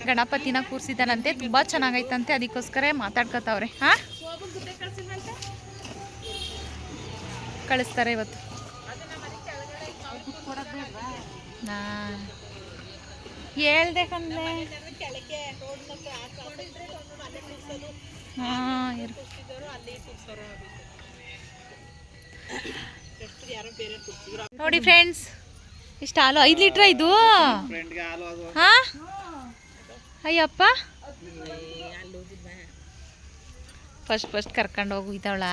ಗಣಪತಿನ ಕೂರಿಸಿದಾನಂತೆ, ತುಂಬ ಚೆನ್ನಾಗೈತಂತೆ. ಅದಕ್ಕೋಸ್ಕರ ಮಾತಾಡ್ಕೊತಾವ್ರೆ. ಹಾಂ, ಕಳಿಸ್ತಾರೆ ಇವತ್ತು. ಹಾಂ ಹೇಳ್ದೆ ಕಂದ್ರೆ ಹಾಂ ನೋಡಿ ಫ್ರೆಂಡ್ಸ್, ಇಷ್ಟು ಹಾಲು 5 ಲೀಟ್ರ ಇದು. ಹಾಂ ಅಯ್ಯಪ್ಪ, ಫಸ್ಟ್ ಕರ್ಕೊಂಡು ಹೋಗಿದ್ದಾವಳ.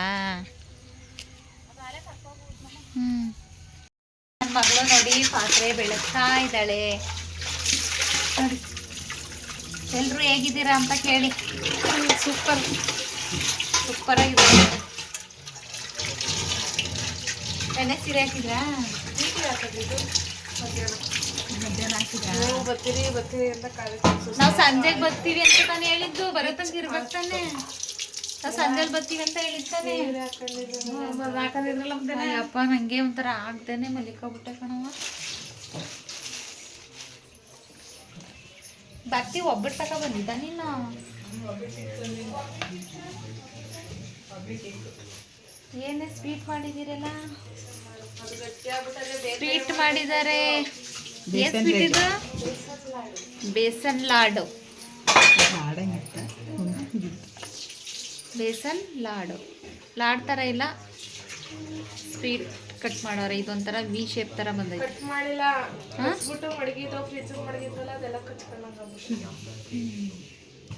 ನನ್ನ ಮಗಳು ನೋಡಿ ಪಾತ್ರೆ ಬೆಳಗ್ತಾ ಇದ್ದಾಳೆ. ನೋಡಿ ಎಲ್ಲರೂ ಹೇಗಿದ್ದೀರಾ ಅಂತ ಕೇಳಿ. ಸೂಪರಾಗಿದೆ. ಎಣ್ಣೆ ಸೀರೆ ಹಾಕಿದ್ರಾ? ಮಧ್ಯಾಹ್ನ ಹಾಕಿದ್ರಾ? ನಾವು ಸಂಜೆಗೆ ಬರ್ತೀವಿ ಅಂತ ತಾನೇ ಹೇಳಿದ್ದು. ಬರೋತಂಗೆ ಇರ್ಬೇಕು ತಾನೆ. ನಾವು ಸಂಜೆಗೆ ಬರ್ತೀವಿ ಅಂತ ಹೇಳಿದ್ದಾನೆ. ಅಪ್ಪ ನಂಗೆ ಒಂಥರ ಆಗ್ದೇನೆ ಮಲಿಕೋಬಿಟ್ಟೆ ಕಣವ. ಬರ್ತಿ ಒಬ್ಬಟ್ಟು ತಕ ಬಂದಿದ್ದ ನೀನು? ಏನೇ ಸ್ವೀಟ್ ಮಾಡಿದ್ದೀರಲ್ಲ? ಸ್ವೀಟ್ ಮಾಡಿದ್ದಾರೆ. ಏನು ಸ್ವೀಟ್ ಇದು? ಬೇಸನ್ ಲಾಡು. ಬೇಸನ್ ಲಾಡು ಥರ ಇಲ್ಲ, ಸ್ವೀಟ್ ಕಟ್ ಮಾಡೋರೆ. ಇದೊಂಥರ ವಿ ಶೇಪ್ ಥರ ಬಂದೈತೆ.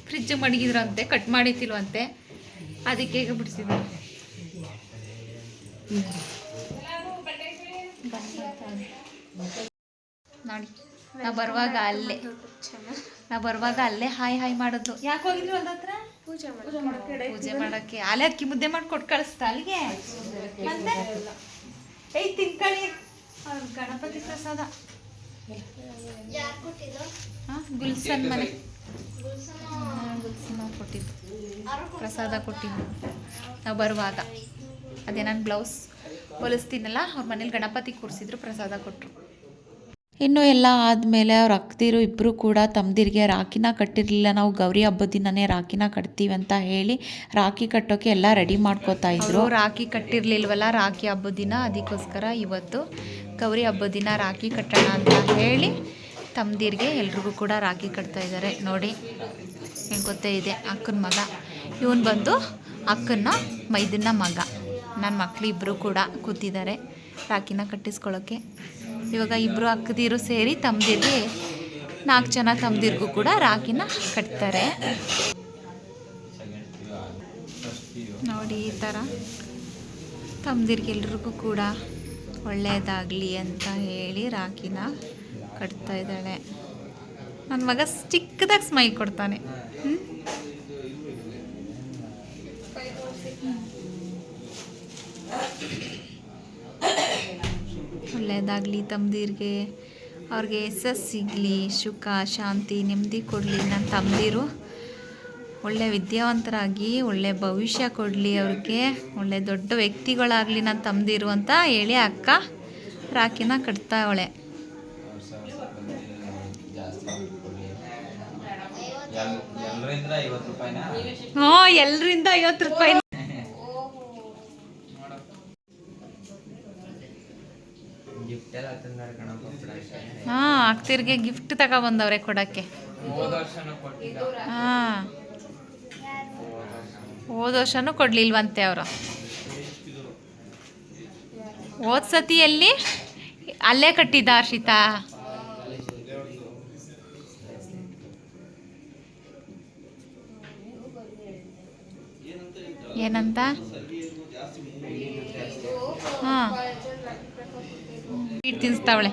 ಫ್ರಿಜ್ ಮಡಗಿದ್ರಂತೆ, ಕಟ್ ಮಾಡಿತಿಲ್ವಂತೆ, ಅದಕ್ಕೆ ಈಗ ಬಿಡಿಸಿದ್ದಾರೆ. ನೋಡಿ ನಾವು ಬರುವಾಗ ಅಲ್ಲೇ ಹಾಯ್ ಹಾಯ್ ಮಾಡೋದು. ಯಾಕೆ ಹೋಗಿದ್ವಿ ಒಂದ್ ಹತ್ರ? ಪೂಜೆ ಮಾಡಕ್ಕೆ. ಅಲ್ಲೇ ಅಕ್ಕಿ ಮುದ್ದೆ ಮಾಡಿ ಕೊಟ್ಟು ಕಳಿಸ್ತಾ ಅಲ್ಲಿಗೆ. ಮತ್ತೆ ತಿನ್ಕಳಿ ಗಣಪತಿ ಪ್ರಸಾದ. ಗುಲ್ಸನ್ ಮನೆ ಗುಲ್ಸನ್ ಕೊಟ್ಟಿದ್ದು ಪ್ರಸಾದ ಕೊಟ್ಟಿದ್ದು ನಾವು ಬರುವಾಗ. ಅದೇ ನಾನು ಬ್ಲೌಸ್ ಹೊಲಿಸ್ತೀನಲ್ಲ, ಅವ್ರ ಮನೇಲಿ ಗಣಪತಿ ಕೂರಿಸಿದ್ರು, ಪ್ರಸಾದ ಕೊಟ್ಟರು. ಇನ್ನು ಎಲ್ಲ ಆದಮೇಲೆ ಅವ್ರ ಅಕ್ಕದಿರು ಇಬ್ಬರು ಕೂಡ ತಮ್ಮದಿರಿಗೆ ರಾಖಿನ ಕಟ್ಟಿರಲಿಲ್ಲ. ನಾವು ಗೌರಿ ಹಬ್ಬದ ದಿನನೇ ರಾಖಿನ ಕಟ್ತೀವಿ ಅಂತ ಹೇಳಿ ರಾಖಿ ಕಟ್ಟೋಕ್ಕೆ ಎಲ್ಲ ರೆಡಿ ಮಾಡ್ಕೋತಾ ಇದ್ರು. ರಾಖಿ ಕಟ್ಟಿರಲಿಲ್ವಲ್ಲ ರಾಖಿ ಹಬ್ಬದ ದಿನ, ಅದಕ್ಕೋಸ್ಕರ ಇವತ್ತು ಗೌರಿ ಹಬ್ಬದ ದಿನ ರಾಖಿ ಕಟ್ಟೋಣ ಅಂತ ಹೇಳಿ ತಮ್ಮದಿರಿಗೆ ಎಲ್ರಿಗೂ ಕೂಡ ರಾಖಿ ಕಟ್ತಾ ಇದ್ದಾರೆ. ನೋಡಿ ಹೆಂಗೆ ಗೊತ್ತೇ ಇದೆ, ಅಕ್ಕನ ಮಗ ಇವನು ಬಂದು ಅಕ್ಕನ ಮೈದನ ಮಗ. ನನ್ನ ಮಕ್ಕಳು ಇಬ್ಬರು ಕೂಡ ಕೂತಿದ್ದಾರೆ ರಾಖಿನ ಕಟ್ಟಿಸ್ಕೊಳ್ಳೋಕ್ಕೆ. ಇವಾಗ ಇಬ್ಬರು ಅಕ್ಕದಿರು ಸೇರಿ ತಮ್ಮದಿರಿಗೆ 4 ಜನ ತಮ್ಮದಿರಿಗೂ ಕೂಡ ರಾಖಿನ ಕಟ್ತಾರೆ. ನೋಡಿ ಈ ಥರ ತಮ್ಮದಿರಿಗೆಲ್ರಿಗೂ ಕೂಡ ಒಳ್ಳೆಯದಾಗಲಿ ಅಂತ ಹೇಳಿ ರಾಖಿನ ಕಟ್ತಾ ಇದ್ದಾಳೆ. ನನ್ನ ಮಗ ಚಿಕ್ಕದಾಗಿ ಸ್ಮೈಲ್ ಕೊಡ್ತಾನೆ. ಒಳ್ಳೆಯದಾಗಲಿ ತಮ್ಮದಿರಿಗೆ, ಅವ್ರಿಗೆ ಯಶಸ್ಸು ಸಿಗಲಿ, ಸುಖ ಶಾಂತಿ ನೆಮ್ಮದಿ ಕೊಡಲಿ. ನನ್ನ ತಮ್ಮದಿರು ಒಳ್ಳೆ ವಿದ್ಯಾವಂತರಾಗಿ ಒಳ್ಳೆ ಭವಿಷ್ಯ ಕೊಡಲಿ, ಅವ್ರಿಗೆ ಒಳ್ಳೆ ದೊಡ್ಡ ವ್ಯಕ್ತಿಗಳಾಗಲಿ ನನ್ನ ತಮ್ಮದಿರು ಅಂತ ಹೇಳಿ ಅಕ್ಕ ರಾಖಿನ ಕಟ್ತಾವಳೆ. ಹ್ಞೂ, ಎಲ್ಲರಿಂದ 50 ರೂಪಾಯಿ. ಹಾಂ, ಅಕ್ತಿರ್ಗೆ ಗಿಫ್ಟ್ ತಗೊಬಂದವ್ರೆ ಕೊಡೋಕ್ಕೆ. ಹಾಂ, ಹೋದ ವರ್ಷನೂ ಕೊಡಲಿಲ್ವಂತೆ ಅವರು. ಹೋದ ಸತಿ ಎಲ್ಲಿ ಅಲ್ಲೇ ಕಟ್ಟಿದ್ದ ಹರ್ಷಿತಾ. ಏನಂತ? ಹಾಂ, ಸ್ವೀಟ್ ತಿನ್ನಿಸ್ತಾವಳೆ.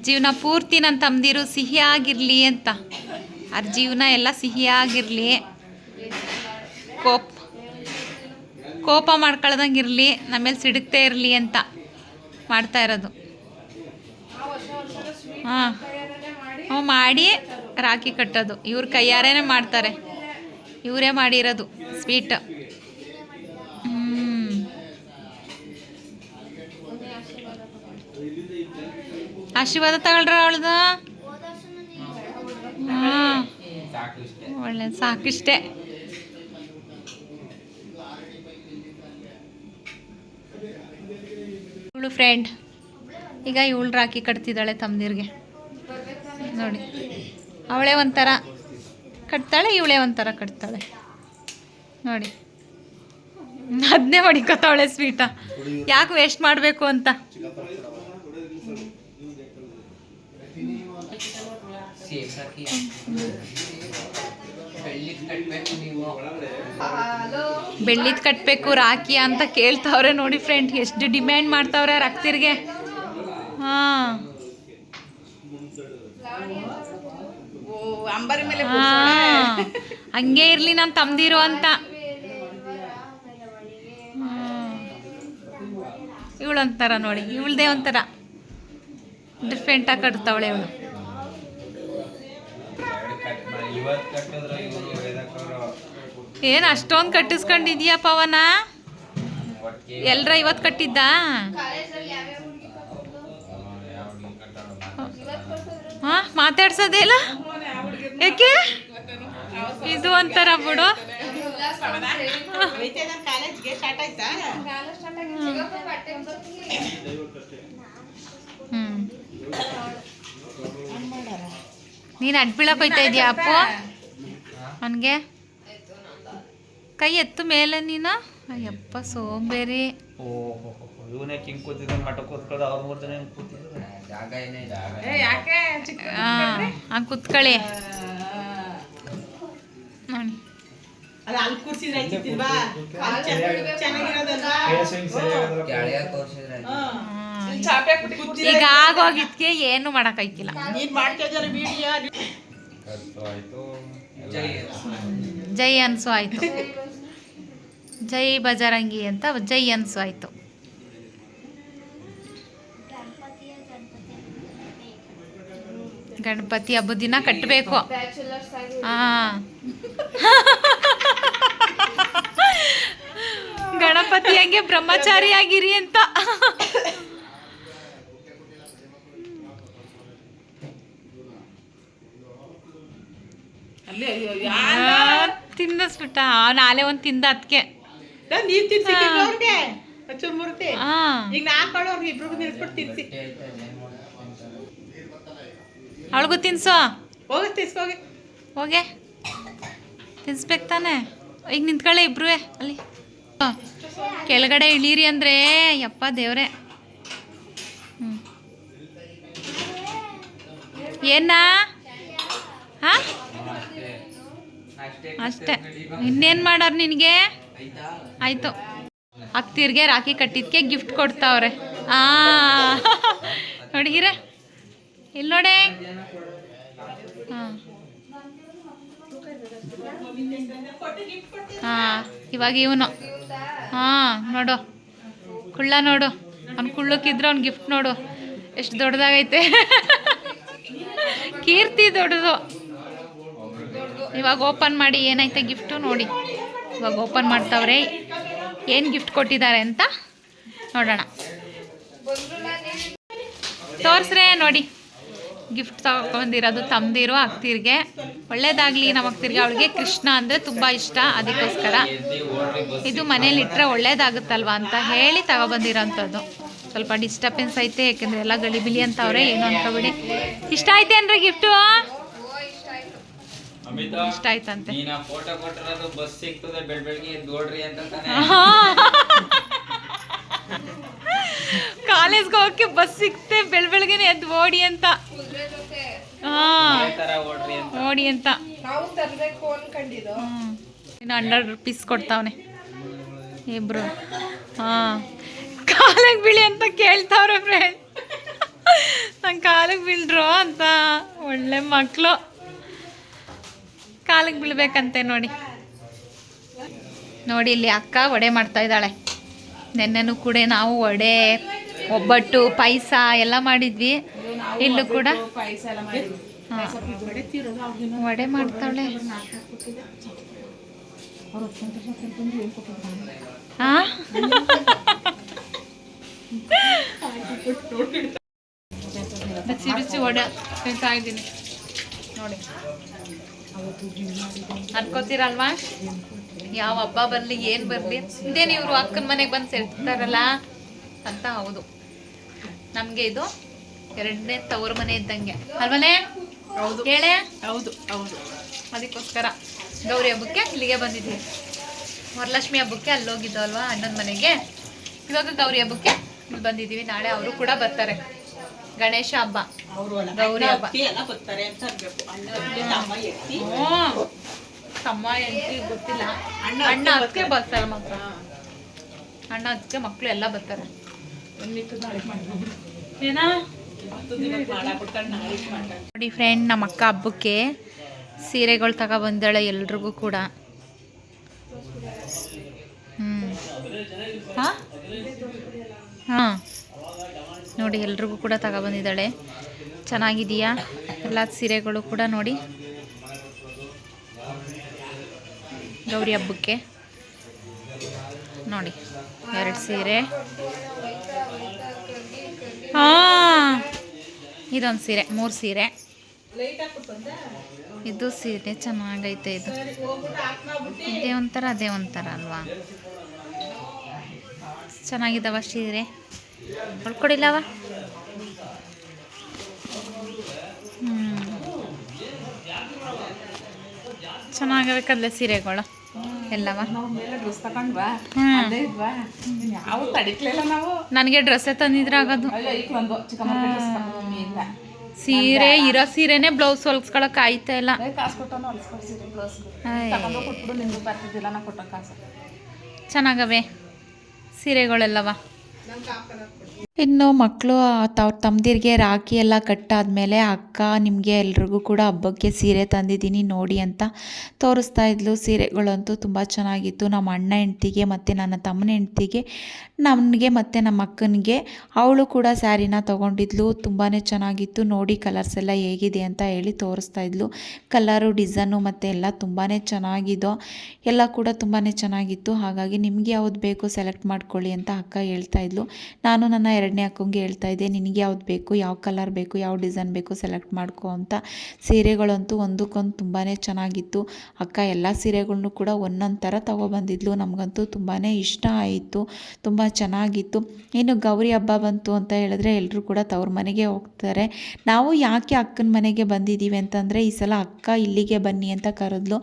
ಜೀವನ ಪೂರ್ತಿ ನನ್ನ ತಮ್ಮದಿರು ಸಿಹಿಯಾಗಿರಲಿ ಅಂತ, ಅವ್ರ ಜೀವನ ಎಲ್ಲ ಸಿಹಿಯಾಗಿರಲಿ, ಕೋಪ ಮಾಡ್ಕೊಳ್ದಂಗೆ ಇರಲಿ, ನಮ್ಮೇಲೆ ಸಿಡುಕ್ತೇ ಇರಲಿ ಅಂತ ಮಾಡ್ತಾ ಇರೋದು. ಹಾಂ, ಮಾಡಿ ರಾಖಿ ಕಟ್ಟೋದು ಇವ್ರ ಕೈಯಾರೇನೆ ಮಾಡ್ತಾರೆ, ಇವರೇ ಮಾಡಿರೋದು ಸ್ವೀಟ್. ಆಶೀರ್ವಾದ ತಗೊಳ್ರ ಅವಳ್ದು. ಹಾಂ, ಒಳ್ಳೆ ಸಾಕಿಷ್ಟೇ. ಇವಳು ಫ್ರೆಂಡ್ ಈಗ ಇವಳು ರಾಖಿ ಕಟ್ತಿದ್ದಾಳೆ ತಮ್ಮದಿರಿಗೆ. ನೋಡಿ, ಅವಳೇ ಒಂಥರ ಕಟ್ತಾಳೆ, ಇವಳೇ ಒಂಥರ ಕಟ್ತಾಳೆ ನೋಡಿ. ಅದನ್ನೇ ಮಡಿಕೋತಾವಳೆ ಸ್ವೀಟ, ಯಾಕೆ ವೇಸ್ಟ್ ಮಾಡಬೇಕು ಅಂತ. ಬೆಳ್ಳಿದ್ ಕಟ್ಟಬೇಕು ರಾಖಿ ಅಂತ ಕೇಳ್ತಾವ್ರೆ ನೋಡಿ ಫ್ರೆಂಡ್, ಎಷ್ಟು ಡಿಮ್ಯಾಂಡ್ ಮಾಡ್ತಾವ್ರೆ ರಕ್ತಿರ್ಗೆ. ಹಾಂ ಹಂಗೆ ಇರ್ಲಿ ನಾನು ತಮ್ದಿರು ಅಂತ. ಇವಳೊಂಥರ ನೋಡಿ, ಇವಳದೇ ಒಂಥರ ಡಿಫ್ರೆಂಟಾಗಿ ಕಟ್ತಾವಳೆ ಇವಳು. ಏನು ಅಷ್ಟೊಂದು ಕಟ್ಟಿಸ್ಕೊಂಡಿದ್ಯಾ ಪವನ? ಎಲ್ರ ಇವತ್ತು ಕಟ್ಟಿದ್ದ? ಹಾಂ ಮಾತಾಡ್ಸೋದೇ ಇಲ್ಲ ಯಾಕೆ? ಇದು ಒಂಥರ ಬಿಡು. ನೀನು ಅಡ್ಬೀಳಕ್ಕೆ ಹೋಯ್ತಾ ಇದೆಯಾ ಅಪ್ಪು? ಅವನಿಗೆ ಕೈ ಎತ್ತು ಮೇಲೆ ನೀನು. ಅಯ್ಯಪ್ಪ ಸೋಂಬೇರಿ. ಹಂಗೆ ಕುತ್ಕೊಳ್ಳಿ. ಈಗ ಆಗೋಗಿದ್ಕೆ ಏನು ಮಾಡಕ್ಕಾಯ್ತಿಲ್ಲ. ಜೈ ಅನ್ಸು ಆಯ್ತು, ಜೈ ಬಜರಂಗಿ ಅಂತ ಜೈ ಅನ್ಸು ಆಯ್ತು. ಗಣಪತಿ ಹಬ್ಬದ ದಿನ ಕಟ್ಟಬೇಕು. ಹಾಂ ಗಣಪತಿ ಹಂಗೆ ಬ್ರಹ್ಮಚಾರಿ ಆಗಿರಿ ಅಂತ. ತಿನ್ನಿಸ್ಬಿಟ್ಟ ನಾಳೆ ಒಂದು ತಿಂದ ಅದಕ್ಕೆ. ಅವಳಿಗೂ ತಿನ್ಸೋ, ಹೋಗೆ ತಿನ್ಸ್ಬೇಕು ತಾನೆ. ಈಗ ನಿಂತ್ಕೊಳ್ಳೆ ಇಬ್ರು ಅಲ್ಲಿ. ಕೆಳಗಡೆ ಇಳೀರಿ ಅಂದರೆ ಯಪ್ಪ ದೇವ್ರೆ. ಏನ ಹಾಂ ಅಷ್ಟೇ, ಇನ್ನೇನು ಮಾಡಾರ ನಿನಗೆ? ಆಯಿತು, ಅಕ್ತಿರ್ಗೆ ರಾಖಿ ಕಟ್ಟಿದ್ಕೆ ಗಿಫ್ಟ್ ಕೊಡ್ತಾವ್ರೆ. ನೋಡಿಗಿರ ಇಲ್ಲಿ ನೋಡೆ. ಹಾಂ ಹಾಂ ಇವಾಗ ಇವನು ಹಾಂ ನೋಡು ಕುಳ್ಳ ನೋಡು, ಅವ್ನು ಕುಳ್ಳಕ್ಕಿದ್ರೆ ಅವ್ನು ಗಿಫ್ಟ್ ನೋಡು ಎಷ್ಟು ದೊಡ್ಡದಾಗೈತೆ. ಕೀರ್ತಿ ದೊಡ್ಡದು. ಇವಾಗ ಓಪನ್ ಮಾಡಿ ಏನೈತೆ ಗಿಫ್ಟು ನೋಡಿ. ಇವಾಗ ಓಪನ್ ಮಾಡ್ತಾವ್ರೆ, ಏನು ಗಿಫ್ಟ್ ಕೊಟ್ಟಿದ್ದಾರೆ ಅಂತ ನೋಡೋಣ. ತೋರಿಸ್ರೆ ನೋಡಿ, ಗಿಫ್ಟ್ ತಗೊಂಡಿರೋದು ತಮ್ಮದಿರೋ ಅಕ್ತಿರ್ಗೆ. ಒಳ್ಳೇದಾಗಲಿ ನಮ್ಮ ಅಕ್ತಿರ್ಗೆ. ಅವಳಿಗೆ ಕೃಷ್ಣ ಅಂದರೆ ತುಂಬ ಇಷ್ಟ, ಅದಕ್ಕೋಸ್ಕರ ಇದು ಮನೇಲಿ ಇಟ್ಟರೆ ಒಳ್ಳೇದಾಗುತ್ತಲ್ವ ಅಂತ ಹೇಳಿ ತಗೊಬಂದಿರೋಂಥದ್ದು. ಸ್ವಲ್ಪ ಡಿಸ್ಟರ್ಬೆನ್ಸ್ ಐತೆ, ಯಾಕೆಂದರೆ ಎಲ್ಲ ಗಲಿಬಿಲಿ ಅಂತವ್ರೆ, ಏನು ಅನ್ಕೋಬಿಡಿ. ಇಷ್ಟ ಆಯ್ತೇನ್ರಿ ಗಿಫ್ಟು? ಇಷ್ಟ ಆಯ್ತಂತೆ. ಕಾಲೇಜ್ಗೆ ಹೋಗಕ್ಕೆ ಬಸ್ ಸಿಕ್ತೆ ಬೆಳಬೆಳಗ್ಗೆನೆ ಎದ್ದು ಓಡಿ ಅಂತ. ಓಡಿ ಅಂತ ಇನ್ನು 100 ರೂಪೀಸ್ ಕೊಡ್ತಾವನೆ ಇಬ್ರು. ಹಾಂ ಕಾಲಿಗೆ ಬೀಳಿ ಅಂತ ಕೇಳ್ತಾವ್ರೆ ಫ್ರೆಂಡ್. ನಂಗೆ ಕಾಲಿಗೆ ಬೀಳ್ರು ಅಂತ. ಒಳ್ಳೆ ಮಕ್ಕಳು, ಕಾಲಿಗೆ ಬೀಳ್ಬೇಕಂತೆ ನೋಡಿ. ನೋಡಿ ಇಲ್ಲಿ ಅಕ್ಕ ವಡೆ ಮಾಡ್ತಾ ಇದ್ದಾಳೆ. ನೆನ್ನೆನೂ ಕೂಡ ನಾವು ವಡೆ, ಒಬ್ಬಟ್ಟು, ಪಾಯಸ ಎಲ್ಲ ಮಾಡಿದ್ವಿ. ಇಲ್ಲೂ ಕೂಡ ವಡೆ ಮಾಡ್ತಾಳೆ. ಹಾಂ ಬಿಸಿ ಬಿಸಿ ವಡೆ ತಿಂತಾ ಇದ್ದೀನಿ ನೋಡಿ. ಅನ್ಕೋತೀರಲ್ವಾ ಯಾವ ಹಬ್ಬ ಬರಲಿ ಏನು ಬರಲಿ ಇದೇನು ಇವರು ಅಕ್ಕನ ಮನೆಗೆ ಬಂದು ಸೇರ್ತಾರಲ್ಲ ಅಂತ. ಹೌದು, ನಮಗೆ ಇದು 2ನೇ ತವರು ಮನೆ ಇದ್ದಂಗೆ ಅಲ್ವನೇ. ಹೌದು ಹೇಳೇ. ಹೌದು ಹೌದು. ಅದಕ್ಕೋಸ್ಕರ ಗೌರಿ ಹಬ್ಬಕ್ಕೆ ಇಲ್ಲಿಗೆ ಬಂದಿದ್ವಿ. ವರಲಕ್ಷ್ಮಿ ಹಬ್ಬಕ್ಕೆ ಅಲ್ಲಿ ಹೋಗಿದ್ದು ಅಲ್ವಾ ಅಣ್ಣನ ಮನೆಗೆ. ಇವಾಗ ಗೌರಿ ಹಬ್ಬಕ್ಕೆ ಇಲ್ಲಿ ಬಂದಿದ್ದೀವಿ. ನಾಳೆ ಅವರು ಕೂಡ ಬರ್ತಾರೆ. ಗಣೇಶ ಹಬ್ಬ, ಗೌರಿ ಹಬ್ಬ. ತಮ್ಮ ಹೆಂಡತಿ ಗೊತ್ತಿಲ್ಲ, ಅಣ್ಣ ಅದಕ್ಕೆ ಬರ್ತಾರೆ ಮಕ್ಕಳು. ಅಣ್ಣ ಅದಕ್ಕೆ ಮಕ್ಕಳು ಎಲ್ಲ ಬರ್ತಾರೆ. ಏನಾ ನೋಡಿ ಫ್ರೆಂಡ್, ನಮ್ಮ ಅಕ್ಕ ಹಬ್ಬಕ್ಕೆ ಸೀರೆಗಳು ತಗೊಬಂದಾಳೆ ಎಲ್ರಿಗೂ ಕೂಡ. ಹಾಂ ನೋಡಿ, ಎಲ್ರಿಗೂ ಕೂಡ ತಗೊಬಂದಿದ್ದಾಳೆ. ಚೆನ್ನಾಗಿದೆಯಾ ಎಲ್ಲ ಸೀರೆಗಳು ಕೂಡ ನೋಡಿ. ಗೌರಿ ಹಬ್ಬಕ್ಕೆ ನೋಡಿ 2 ಸೀರೆ. ಹಾಂ, ಇದೊಂದು ಸೀರೆ, 3 ಸೀರೆ. ಇದು ಸೀರೆ ಚೆನ್ನಾಗೈತೆ. ಇದು ಇದೇ ಒಂಥರ ಅದೇ ಒಂಥರ ಅಲ್ವಾ? ಚೆನ್ನಾಗಿದ್ದಾವ ಸೀರೆ. ಹೊಳ್ಕೊಡಿಲ್ಲವ? ಚೆನ್ನಾಗಬೇಕಲ್ಲ ಸೀರೆಗಳು ಎಲ್ಲವ. ನನಗೆ ಡ್ರೆಸ್ಸೇ ತಂದಿದ್ರೆ ಆಗೋದು. ಸೀರೆ ಇರೋ ಸೀರೆನೇ ಬ್ಲೌಸ್ ಹೊಲ್ಸ್ಕೊಳಕ್ ಆಯ್ತಾ ಇಲ್ಲ. ಚೆನ್ನಾಗವೆ ಸೀರೆಗಳೆಲ್ಲವ. ಇನ್ನು ಮಕ್ಕಳು ಅವ್ರ ತಮ್ಮದಿರಿಗೆ ರಾಖಿ ಎಲ್ಲ ಕಟ್ಟಾದ್ಮೇಲೆ ಅಕ್ಕ ನಿಮಗೆ ಎಲ್ರಿಗೂ ಕೂಡ ಹಬ್ಬಕ್ಕೆ ಸೀರೆ ತಂದಿದ್ದೀನಿ ನೋಡಿ ಅಂತ ತೋರಿಸ್ತಾ ಇದ್ಲು. ಸೀರೆಗಳಂತೂ ತುಂಬ ಚೆನ್ನಾಗಿತ್ತು. ನಮ್ಮ ಅಣ್ಣ ಹೆಂಡ್ತಿಗೆ ಮತ್ತು ನನ್ನ ತಮ್ಮನ ಹೆಂಡ್ತಿಗೆ, ನನಗೆ ಮತ್ತು ನಮ್ಮ ಅಕ್ಕನಿಗೆ. ಅವಳು ಕೂಡ ಸ್ಯಾರಿನ ತೊಗೊಂಡಿದ್ಲು. ತುಂಬಾ ಚೆನ್ನಾಗಿತ್ತು ನೋಡಿ. ಕಲರ್ಸ್ ಎಲ್ಲ ಹೇಗಿದೆ ಅಂತ ಹೇಳಿ ತೋರಿಸ್ತಾ ಇದ್ಲು. ಕಲರು, ಡಿಸೈನು ಮತ್ತು ಎಲ್ಲ ತುಂಬಾ ಚೆನ್ನಾಗಿದ್ದೋ. ಎಲ್ಲ ಕೂಡ ತುಂಬಾ ಚೆನ್ನಾಗಿತ್ತು. ಹಾಗಾಗಿ ನಿಮಗೆ ಯಾವ್ದು ಬೇಕು ಸೆಲೆಕ್ಟ್ ಮಾಡ್ಕೊಳ್ಳಿ ಅಂತ ಅಕ್ಕ ಹೇಳ್ತಾ ಇದ್ಲು. ನಾನು ನನ್ನ 2ನೇ ಅಕ್ಕಂಗೆ ಹೇಳ್ತಾ ಇದ್ದೆ, ನಿನಗೆ ಯಾವ್ದು ಬೇಕು, ಯಾವ ಕಲರ್ ಬೇಕು, ಯಾವ ಡಿಸೈನ್ ಬೇಕು ಸೆಲೆಕ್ಟ್ ಮಾಡ್ಕೊ ಅಂತ. ಸೀರೆಗಳಂತೂ ಒಂದಕ್ಕೊಂದು ತುಂಬಾ ಚೆನ್ನಾಗಿತ್ತು. ಅಕ್ಕ ಎಲ್ಲ ಸೀರೆಗಳ್ನೂ ಕೂಡ ಒಂದೊಂದು ಥರ ತೊಗೊಬಂದಿದ್ಲು. ನಮಗಂತೂ ತುಂಬಾ ಇಷ್ಟ ಆಯಿತು, ತುಂಬ ಚೆನ್ನಾಗಿತ್ತು. ಇನ್ನು ಗೌರಿ ಹಬ್ಬ ಬಂತು ಅಂತ ಹೇಳಿದ್ರೆ ಎಲ್ಲರೂ ಕೂಡ ತವ್ರ ಮನೆಗೆ ಹೋಗ್ತಾರೆ. ನಾವು ಯಾಕೆ ಅಕ್ಕನ ಮನೆಗೆ ಬಂದಿದ್ದೀವಿ ಅಂತಂದರೆ, ಈ ಸಲ ಅಕ್ಕ ಇಲ್ಲಿಗೆ ಬನ್ನಿ ಅಂತ ಕರೆದ್ಲು.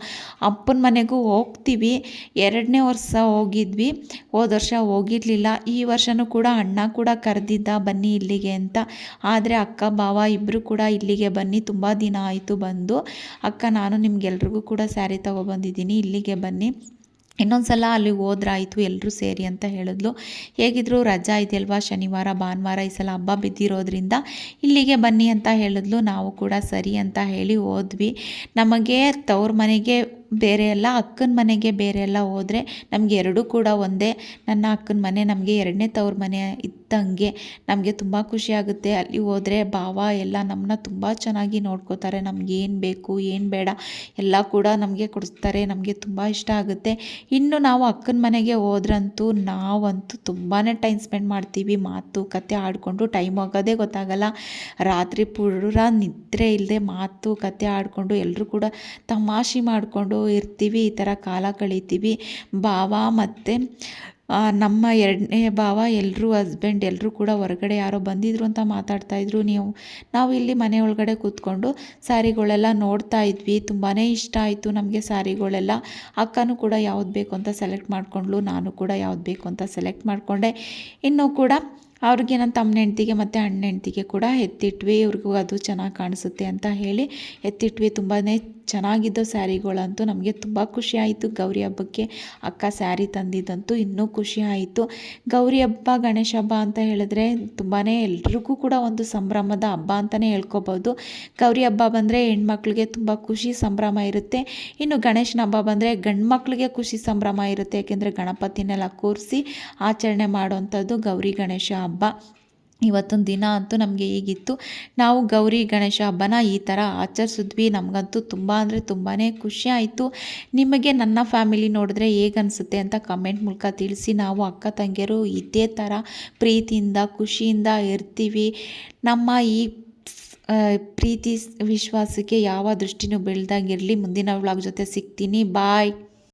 ಅಪ್ಪನ ಮನೆಗೂ ಹೋಗ್ತೀವಿ. 2ನೇ ವರ್ಷ ಹೋಗಿದ್ವಿ, ಹೋದ ವರ್ಷ ಹೋಗಿರಲಿಲ್ಲ. ಈ ವರ್ಷವೂ ಕೂಡ ಅಣ್ಣ ಕೂಡ ಕರೆದಿದ್ದ ಬನ್ನಿ ಇಲ್ಲಿಗೆ ಅಂತ. ಆದರೆ ಅಕ್ಕ ಭಾವ ಇಬ್ಬರು ಕೂಡ ಇಲ್ಲಿಗೆ ಬನ್ನಿ, ತುಂಬ ದಿನ ಆಯಿತು ಬಂದು. ಅಕ್ಕ ನಾನು ನಿಮ್ಗೆಲ್ರಿಗೂ ಕೂಡ ಸ್ಯಾರಿ ತೊಗೊಬಂದಿದ್ದೀನಿ, ಇಲ್ಲಿಗೆ ಬನ್ನಿ, ಇನ್ನೊಂದು ಸಲ ಅಲ್ಲಿಗೆ ಹೋದ್ರಾಯಿತು ಎಲ್ಲರೂ ಸೇರಿ ಅಂತ ಹೇಳಿದ್ಲು. ಹೇಗಿದ್ರು ರಜಾ ಇದೆಯಲ್ವಾ, ಶನಿವಾರ ಭಾನುವಾರ ಈ ಸಲ ಹಬ್ಬ ಬಿದ್ದಿರೋದ್ರಿಂದ ಇಲ್ಲಿಗೆ ಬನ್ನಿ ಅಂತ ಹೇಳಿದ್ಲು. ನಾವು ಕೂಡ ಸರಿ ಅಂತ ಹೇಳಿ ಹೋದ್ವಿ. ನಮಗೆ ತವ್ರ ಮನೆಗೆ ಬೇರೆ ಎಲ್ಲ, ಅಕ್ಕನ ಮನೆಗೆ ಬೇರೆ ಎಲ್ಲ ಹೋದರೆ ನಮಗೆ ಎರಡೂ ಕೂಡ ಒಂದೇ. ನನ್ನ ಅಕ್ಕನ ಮನೆ ನಮಗೆ 2ನೇ ತವ್ರ ಮನೆ ಇದ್ದಂಗೆ. ನಮಗೆ ತುಂಬ ಖುಷಿಯಾಗುತ್ತೆ. ಅಲ್ಲಿ ಹೋದರೆ ಭಾವ ಎಲ್ಲ ನಮ್ಮನ್ನ ತುಂಬ ಚೆನ್ನಾಗಿ ನೋಡ್ಕೋತಾರೆ. ನಮ್ಗೆ ಏನು ಬೇಕು ಏನು ಬೇಡ ಎಲ್ಲ ಕೂಡ ನಮಗೆ ಕೊಡಿಸ್ತಾರೆ. ನಮಗೆ ತುಂಬ ಇಷ್ಟ ಆಗುತ್ತೆ. ಇನ್ನು ನಾವು ಅಕ್ಕನ ಮನೆಗೆ ಹೋದ್ರಂತೂ ನಾವಂತೂ ತುಂಬಾ ಟೈಮ್ ಸ್ಪೆಂಡ್ ಮಾಡ್ತೀವಿ. ಮಾತು ಕತೆ ಆಡಿಕೊಂಡು ಟೈಮ್ ಹೋಗೋದೇ ಗೊತ್ತಾಗಲ್ಲ. ರಾತ್ರಿ ಪೂರ ನಿದ್ರೆ ಇಲ್ಲದೆ ಮಾತು ಕತೆ ಆಡಿಕೊಂಡು ಎಲ್ಲರೂ ಕೂಡ ತಮಾಷೆ ಮಾಡಿಕೊಂಡು ಇರ್ತೀವಿ. ಈ ಥರ ಕಾಲ ಕಳೀತೀವಿ. ಭಾವ ಮತ್ತು ನಮ್ಮ 2ನೇ ಭಾವ ಎಲ್ಲರೂ ಹಸ್ಬೆಂಡ್ ಎಲ್ಲರೂ ಕೂಡ ಹೊರಗಡೆ ಯಾರೋ ಬಂದಿದ್ರು ಅಂತ ಮಾತಾಡ್ತಾಯಿದ್ರು. ನಾವು ಇಲ್ಲಿ ಮನೆ ಒಳಗಡೆ ಕೂತ್ಕೊಂಡು ಸ್ಯಾರಿಗಳೆಲ್ಲ ನೋಡ್ತಾ ಇದ್ವಿ. ತುಂಬಾ ಇಷ್ಟ ಆಯಿತು ನಮಗೆ ಸ್ಯಾರಿಗಳೆಲ್ಲ. ಅಕ್ಕನೂ ಕೂಡ ಯಾವ್ದು ಬೇಕು ಅಂತ ಸೆಲೆಕ್ಟ್ ಮಾಡಿಕೊಂಡ್ಲು, ನಾನು ಕೂಡ ಯಾವ್ದು ಬೇಕು ಅಂತ ಸೆಲೆಕ್ಟ್ ಮಾಡಿಕೊಂಡೆ. ಇನ್ನೂ ಕೂಡ ಅವ್ರಿಗೆ ನನ್ನ ತಮ್ಮನ ಹೆಂಡ್ತಿಗೆ ಮತ್ತು ಅಣ್ಣ ಹೆಂಡ್ತಿಗೆ ಕೂಡ ಎತ್ತಿಟ್ವಿ. ಇವ್ರಿಗೂ ಅದು ಚೆನ್ನಾಗಿ ಕಾಣಿಸುತ್ತೆ ಅಂತ ಹೇಳಿ ಎತ್ತಿಟ್ವಿ. ತುಂಬಾ ಚೆನ್ನಾಗಿದ್ದೋ ಸ್ಯಾರಿಗಳಂತೂ. ನಮಗೆ ತುಂಬ ಖುಷಿ ಆಯಿತು. ಗೌರಿ ಹಬ್ಬಕ್ಕೆ ಅಕ್ಕ ಸ್ಯಾರಿ ತಂದಿದ್ದಂತೂ ಇನ್ನೂ ಖುಷಿ ಆಯಿತು. ಗೌರಿ ಹಬ್ಬ, ಗಣೇಶ ಹಬ್ಬ ಅಂತ ಹೇಳಿದ್ರೆ ತುಂಬಾ ಎಲ್ರಿಗೂ ಕೂಡ ಒಂದು ಸಂಭ್ರಮದ ಹಬ್ಬ ಅಂತಲೇ ಹೇಳ್ಕೊಬೋದು. ಗೌರಿ ಹಬ್ಬ ಬಂದರೆ ಹೆಣ್ಮಕ್ಳಿಗೆ ತುಂಬ ಖುಷಿ ಸಂಭ್ರಮ ಇರುತ್ತೆ. ಇನ್ನು ಗಣೇಶನ ಹಬ್ಬ ಬಂದರೆ ಗಂಡು ಮಕ್ಕಳಿಗೆ ಖುಷಿ ಸಂಭ್ರಮ ಇರುತ್ತೆ. ಯಾಕೆಂದರೆ ಗಣಪತಿನೆಲ್ಲ ಕೂರಿಸಿ ಆಚರಣೆ ಮಾಡುವಂಥದ್ದು ಗೌರಿ ಗಣೇಶ ಹಬ್ಬ. ಇವತ್ತೊಂದು ದಿನ ಅಂತೂ ನಮಗೆ ಹೀಗಿತ್ತು. ನಾವು ಗೌರಿ ಗಣೇಶ ಹಬ್ಬನ ಈ ಥರ ಆಚರಿಸಿದ್ವಿ. ನಮಗಂತೂ ತುಂಬ ಅಂದರೆ ತುಂಬಾ ಖುಷಿ ಆಯಿತು. ನಿಮಗೆ ನನ್ನ ಫ್ಯಾಮಿಲಿ ನೋಡಿದ್ರೆ ಹೇಗೆ ಅನಿಸುತ್ತೆ ಅಂತ ಕಮೆಂಟ್ ಮೂಲಕ ತಿಳಿಸಿ. ನಾವು ಅಕ್ಕ ತಂಗಿಯರು ಇದೇ ಥರ ಪ್ರೀತಿಯಿಂದ ಖುಷಿಯಿಂದ ಇರ್ತೀವಿ. ನಮ್ಮ ಈ ಪ್ರೀತಿ ವಿಶ್ವಾಸಕ್ಕೆ ಯಾವ ದೃಷ್ಟಿನೂ ಬೀಳ್ದಂಗಿರಲಿ. ಮುಂದಿನ ವ್ಲಾಗ್ ಜೊತೆ ಸಿಗ್ತೀನಿ. ಬಾಯ್.